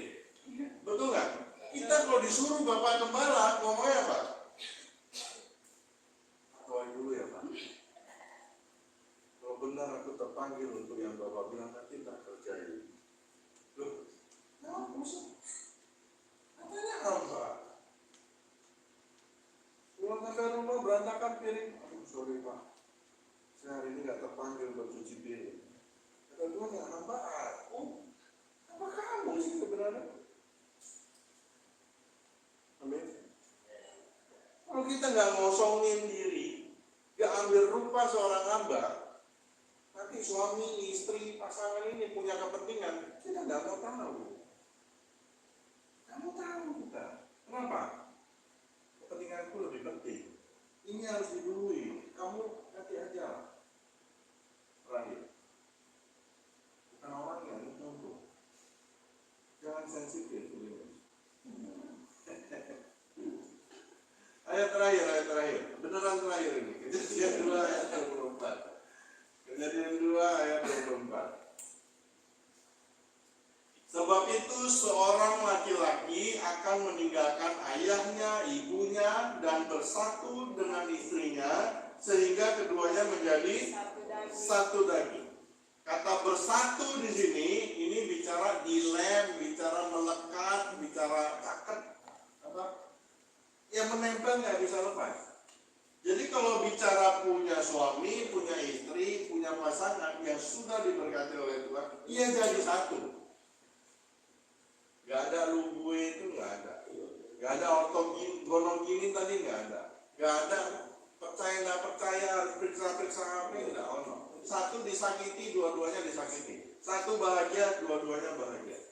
Betul nggak? Kita kalau disuruh Bapak Gembala, ngomongnya apa? Doain dulu ya Pak. Kalau benar aku terpanggil untuk yang Bapak bilang, nanti tak kerjain. Loh, kenapa sih? Katanya hamba. mana piring? Aduh, sorry Pak, saya hari ini nggak terpanggil buat cuci piring. Kata Tuhan, ya hamba aku, hamba kamu sih sebenarnya. Amin. Kalau kita nggak ngosongin diri, nggak ambil rupa seorang hamba, nanti suami, istri, pasangan ini punya kepentingan, kita nggak mau tahu. Kamu tahu kita. Kenapa? Kepentinganku lebih penting. Ini harus didului. Kamu nanti aja lah. Terakhir. Bukan orang yang menunggu. Jangan sensitif. Ayat terakhir. Beneran terakhir ini. Kejadian 2 ayat 24. Kejadian 2 ayat 24. Sebab itu seorang laki-laki akan meninggalkan ayahnya, ibunya, dan bersatu dengan istrinya, sehingga keduanya menjadi satu daging. Kata bersatu di sini, ini bicara dilem, bicara melekat, bicara caket, apa? Yang menempel nggak bisa lepas. Jadi kalau bicara punya suami, punya istri, punya pasangan yang sudah diberkati oleh Tuhan, ia jadi satu. Gak ada lu gue itu gak ada. Gak ada ortok gonong gini tadi gak ada. Gak ada percaya gak percaya, periksa-periksa apa gak ono. Satu disakiti, dua-duanya disakiti. Satu bahagia, dua-duanya bahagia.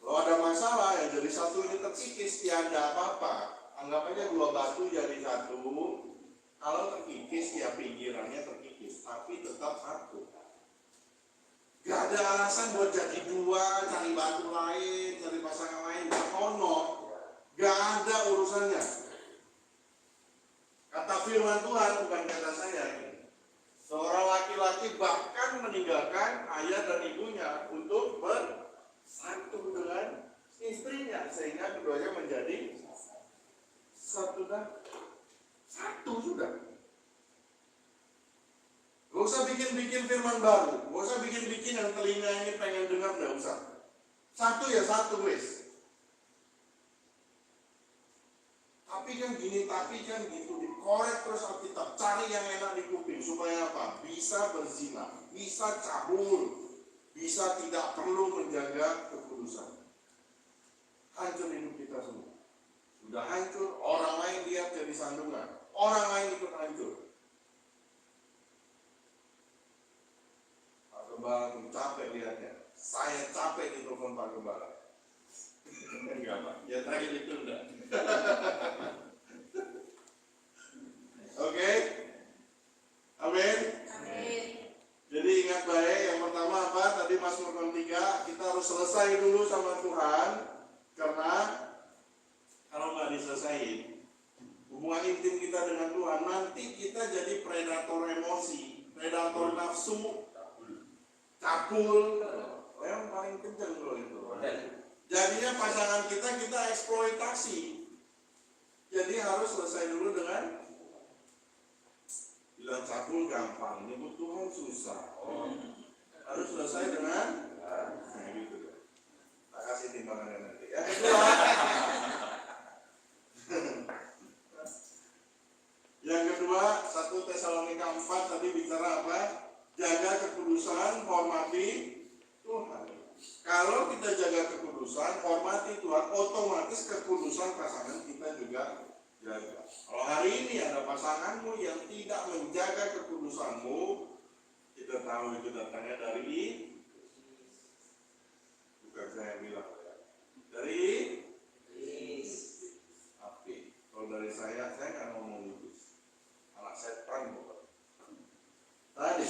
Kalau ada masalah ya jadi satu ini terkikis, tiada apa-apa. Anggap aja 2 batu jadi satu. Kalau terkikis ya pinggirannya terkikis, tapi tetap satu. Gak ada alasan buat jadi 2, cari batu lain, cari pasangan lain, gak ono. Gak ada urusannya. Kata firman Tuhan, bukan kata saya. Seorang laki-laki bahkan meninggalkan ayah dan ibunya untuk bersatu dengan istrinya, sehingga keduanya menjadi satu dan satu sudah. Gak usah bikin-bikin firman baru, gak usah bikin-bikin yang telinga ini pengen dengar, gak usah. Satu ya satu wes. Tapi kan gitu, dikorek terus Alkitab, cari yang enak di kuping supaya apa? Bisa berzina, bisa cabul, bisa tidak perlu menjaga kekudusan. Hancur hidup kita semua. Sudah hancur, orang lain lihat jadi sandungan, orang lain ikut hancur. Gembala capek lihatnya, saya capek di telepon Pak Gembala. Enggak Pak, ya terakhir itu enggak. Oke? Amin? Amin. Jadi ingat baik, yang pertama apa? Tadi Mazmur 3, kita harus selesai dulu sama Tuhan. Karena kalau nggak diselesain, hubungan intim kita dengan Tuhan, nanti kita jadi predator emosi, predator nafsu, cabul, yang paling kenceng loh itu. Jadinya pasangan kita eksploitasi. Jadi harus selesai dulu dengan bilang cabul gampang, nyebut Tuhan susah. Harus selesai dengan gitu. Tak kasih timbangannya nanti. Yang kedua, yang kedua 1 Tesalonika 4 tadi bicara apa? Jaga kekudusan, hormati Tuhan. Kalau kita jaga kekudusan, hormati Tuhan, otomatis kekudusan pasangan kita juga jaga. Kalau hari ini ada pasanganmu yang tidak menjaga kekudusanmu, kita tahu itu datangnya dari, bukan saya yang bilang, dari api. Kalau dari saya nggak ngomong itu, anak setan bukan. Tadi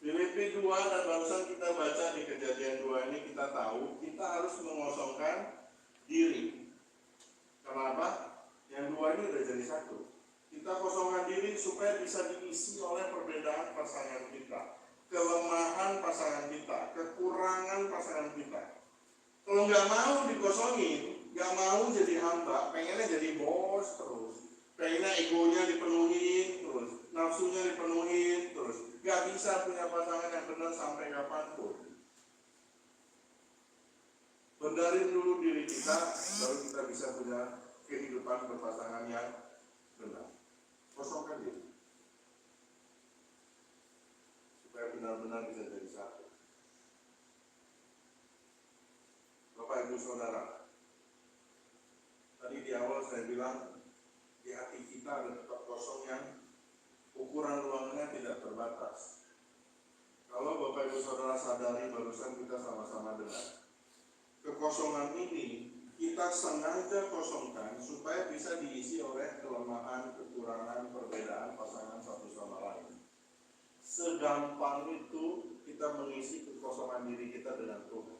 Filipi 2 dan barusan kita baca di Kejadian 2 ini, kita tahu kita harus mengosongkan diri. Kenapa? Yang 2 ini udah jadi satu. Kita kosongkan diri supaya bisa diisi oleh perbedaan pasangan kita, kelemahan pasangan kita, kekurangan pasangan kita. Kalau nggak mau dikosongin, nggak mau jadi hamba, pengennya jadi bos terus, pengennya egonya dipenuhin terus, nafsunya dipenuhin terus, nggak bisa punya pasangan yang benar sampai kapanpun. Benerin dulu diri kita, baru kita bisa punya kehidupan berpasangan yang benar. Kosongkan diri. Supaya benar-benar bisa jadi satu. Bapak Ibu Saudara, tadi di awal saya bilang di hati kita ada tempat kosong yang ukuran ruangannya tidak terbatas. Kalau Bapak Ibu Saudara sadari barusan kita sama-sama dengar, kekosongan ini kita sengaja kosongkan supaya bisa diisi oleh kelemahan, kekurangan, perbedaan pasangan satu sama lain. Segampang itu kita mengisi kekosongan diri kita dengan Tuhan.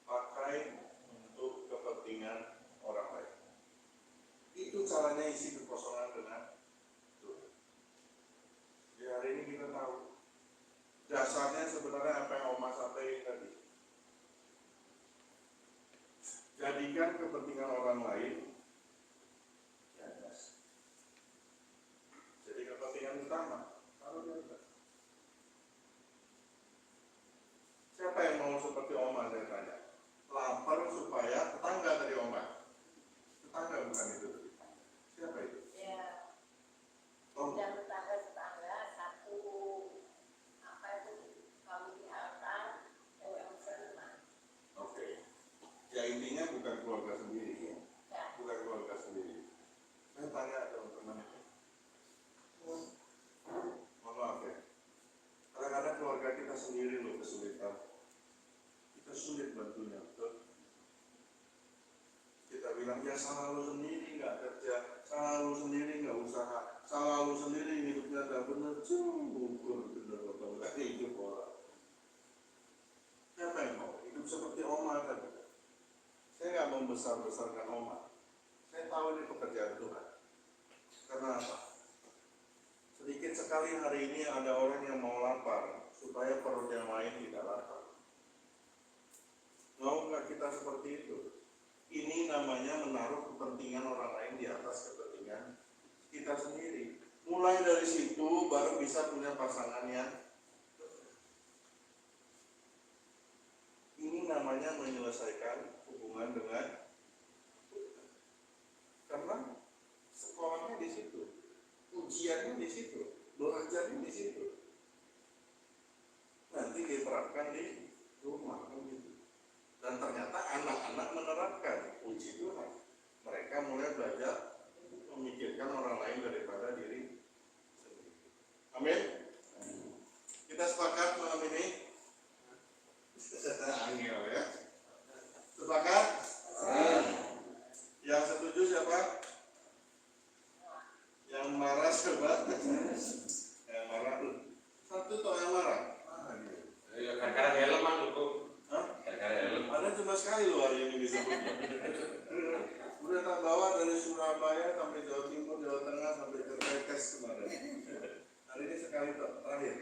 Pakai untuk kepentingan orang lain. Itu caranya isi kekosongan dengan Tuhan. Di hari ini kita tahu dasarnya sebenarnya apa yang Oma sampaikan tadi. Jadikan kepentingan orang lain di atas. Jadi kepentingan utama taruh di atas. Siapa yang mau seperti Oma, saya tanya? Lapar supaya tetangga dari Oma. Tetangga bukan itu. Siapa itu? Ya, Tom. dan tetangga satu apa itu kami diharapkan yang seiman. Oke. Ya intinya bukan keluarga sendiri ya. Ya, Bukan keluarga sendiri. Saya tanya teman-teman. Mohon maaf ya. Kadang-kadang keluarga kita sendiri loh kesulitan. Kita sulit bantunya, betul? Kita bilang ya salah lu sendiri nggak kerja, salah lu sendiri nggak usaha, salah lu sendiri hidupnya nggak bener, ukur bener betul nggak hidup orang. Siapa yang mau hidup seperti Oma tadi? Saya nggak membesar-besarkan Oma. Saya tahu ini pekerjaan Tuhan. Karena apa? Sedikit sekali hari ini ada orang yang mau lapar supaya perut yang lain tidak lapar. Mau nggak kita seperti itu? Ini namanya menaruh kepentingan orang lain di atas kepentingan kita sendiri. Mulai dari situ baru bisa punya pasangan yang ini namanya menyelesaikan hubungan dengan karena sekolahnya di situ, ujiannya di situ, belajarnya di situ. Nanti diterapkan di rumah gitu. Dan ternyata anak-anak menerapkan puji Tuhan. Mereka mulai belajar memikirkan orang lain daripada diri sendiri. Amin. Kita sepakat malam ini. Angel ya. Sepakat? Yang setuju siapa? Yang marah siapa? Yang marah tuh. Satu toh yang marah. Ya karena helm mah cukup. Hah? Karena helm. Ada cuma sekali loh hari ini disebutnya. Udah tak bawa dari Surabaya sampai Jawa Timur, Jawa Tengah sampai ke Tekes kemarin. Hari ini sekali terakhir.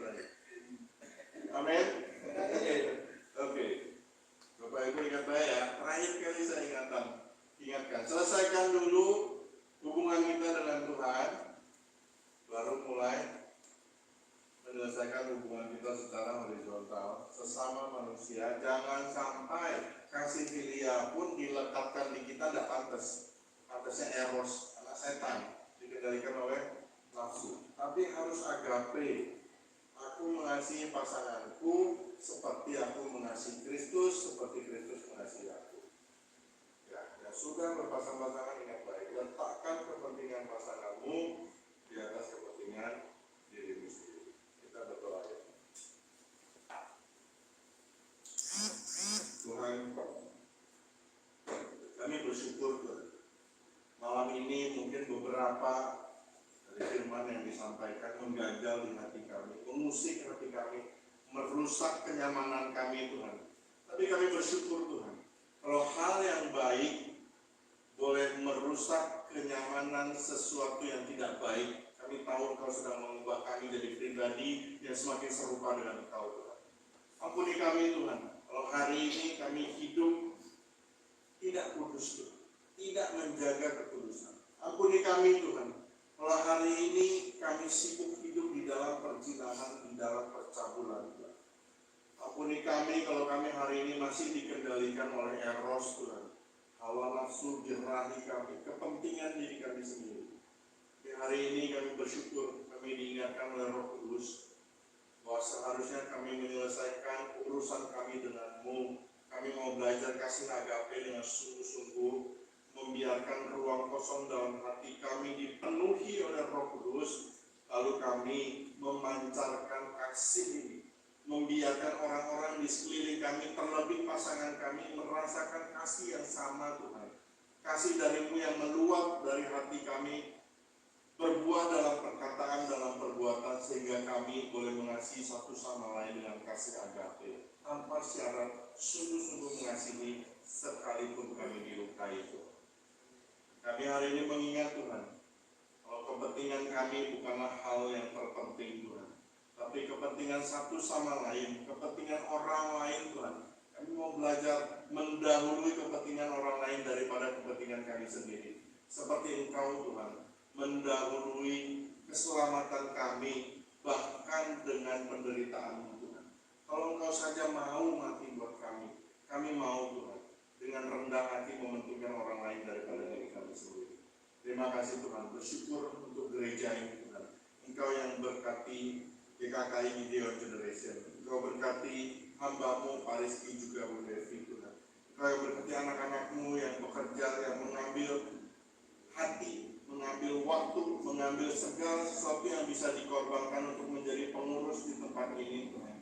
Amin. Oke. Bapak Ibu ingat saya ya. Terakhir kali saya ingatkan. Selesaikan dulu hubungan kita dengan Tuhan, baru mulai menyelesaikan hubungan kita secara horizontal sesama manusia. Jangan sampai kasih filia pun dilekatkan di kita tidak pantas. Pantasnya eros, anak setan, dikendalikan oleh nafsu. Tapi harus agape. Aku mengasihi pasanganku seperti aku mengasihi Kristus, seperti Kristus mengasihi aku. Ya, yang sudah berpasang-pasangan ingat baik, letakkan kepentingan pasanganmu di atas kepentingan dirimu sendiri. Kita berdoa ya. Tuhan, kami bersyukur Tuhan. Malam ini mungkin beberapa dari firman yang disampaikan mengganjal di hati kami, mengusik hati kami, merusak kenyamanan kami Tuhan. Tapi kami bersyukur Tuhan, kalau hal yang baik boleh merusak kenyamanan sesuatu yang tidak baik, kami tahu Engkau sedang mengubah kami jadi pribadi yang semakin serupa dengan Engkau Tuhan. Ampuni kami Tuhan, kalau hari ini kami hidup tidak kudus Tuhan, tidak menjaga kekudusan. Ampuni kami Tuhan, kalau hari ini kami sibuk hidup di dalam perzinahan, di dalam percabulan Tuhan. Ampuni kami kalau kami hari ini masih dikendalikan oleh eros Tuhan. hawa nafsu birahi kami, kepentingan diri kami sendiri. Di hari ini kami bersyukur, kami diingatkan oleh Roh Kudus bahwa seharusnya kami menyelesaikan urusan kami denganmu. Kami mau belajar kasih agape dengan sungguh-sungguh, membiarkan ruang kosong dalam hati kami dipenuhi oleh Roh Kudus, lalu kami memancarkan kasih ini, membiarkan orang-orang di sekeliling kami, terlebih pasangan kami, merasakan kasih yang sama Tuhan. Kasih darimu yang meluap dari hati kami, berbuah dalam perkataan, dalam perbuatan, sehingga kami boleh mengasihi satu sama lain dengan kasih agape, tanpa syarat, sungguh-sungguh mengasihi sekalipun kami dilukai Tuhan. Kami hari ini mengingat Tuhan, kalau kepentingan kami bukanlah hal yang terpenting Tuhan, tapi kepentingan satu sama lain, kepentingan orang lain Tuhan. Kami mau belajar mendahului kepentingan orang lain daripada kepentingan kami sendiri. Seperti Engkau Tuhan, mendahului keselamatan kami, bahkan dengan penderitaan Tuhan. Kalau Engkau saja mau mati buat kami mau Tuhan, dengan rendah hati mementingkan orang lain daripada diri kami sendiri. Terima kasih Tuhan, bersyukur untuk gereja ini Tuhan. Engkau yang berkati GKKI Gideon Generation. Engkau berkati hamba-Mu Pak Rizky juga Bu Devi Tuhan. Engkau yang berkati anak-anak-Mu yang bekerja, yang mengambil hati, mengambil waktu, mengambil segala sesuatu yang bisa dikorbankan untuk menjadi pengurus di tempat ini Tuhan.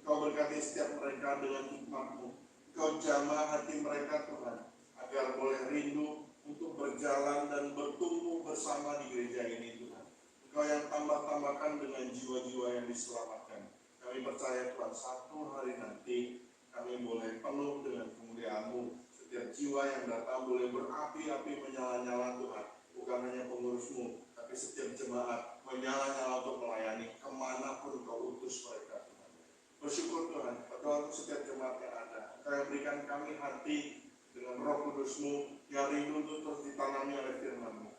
Engkau berkati setiap mereka dengan hikmat-Mu. Engkau jamah hati mereka Tuhan, agar boleh rindu untuk berjalan dan bertumbuh bersama di gereja ini Tuhan. Engkau yang tambah-tambahkan dengan jiwa-jiwa yang diselamatkan. Kami percaya Tuhan, satu hari nanti kami boleh penuh dengan kemuliaan-Mu. Setiap jiwa yang datang boleh berapi-api menyala-nyala Tuhan. Bukan hanya pengurus-Mu, tapi setiap jemaat menyala-nyala untuk melayani kemanapun Kau utus mereka Tuhan. Bersyukur Tuhan, berdoa untuk setiap jemaat yang ada. Engkau yang berikan kami hati dengan Roh Kudus-Mu yang rindu untuk terus ditanami oleh firman-Mu,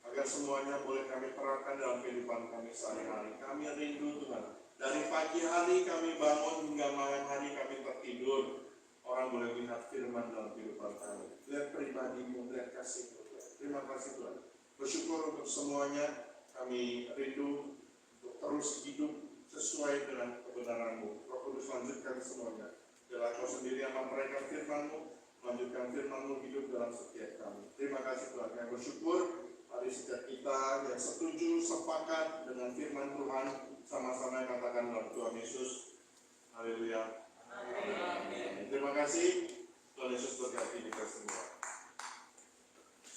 agar semuanya boleh kami terapkan dalam kehidupan kami sehari-hari. Kami rindu Tuhan, dari pagi hari kami bangun hingga malam hari kami tertidur, orang boleh lihat firman dalam kehidupan kami, lihat pribadi-Mu, lihat kasih-Mu. Terima kasih Tuhan. Bersyukur untuk semuanya. Kami rindu untuk terus hidup sesuai dengan kebenaran-Mu. Roh Kudus lanjutkan semuanya. Biarlah Kau sendiri yang memperolehkan firman-Mu, lanjutkan firman-Mu hidup dalam setiap kami. Terima kasih Tuhan. Kami bersyukur. Mari setiap kita yang setuju, sepakat dengan firman Tuhan, sama-sama katakan dalam Tuhan Yesus. Haleluya. Amin. Terima kasih.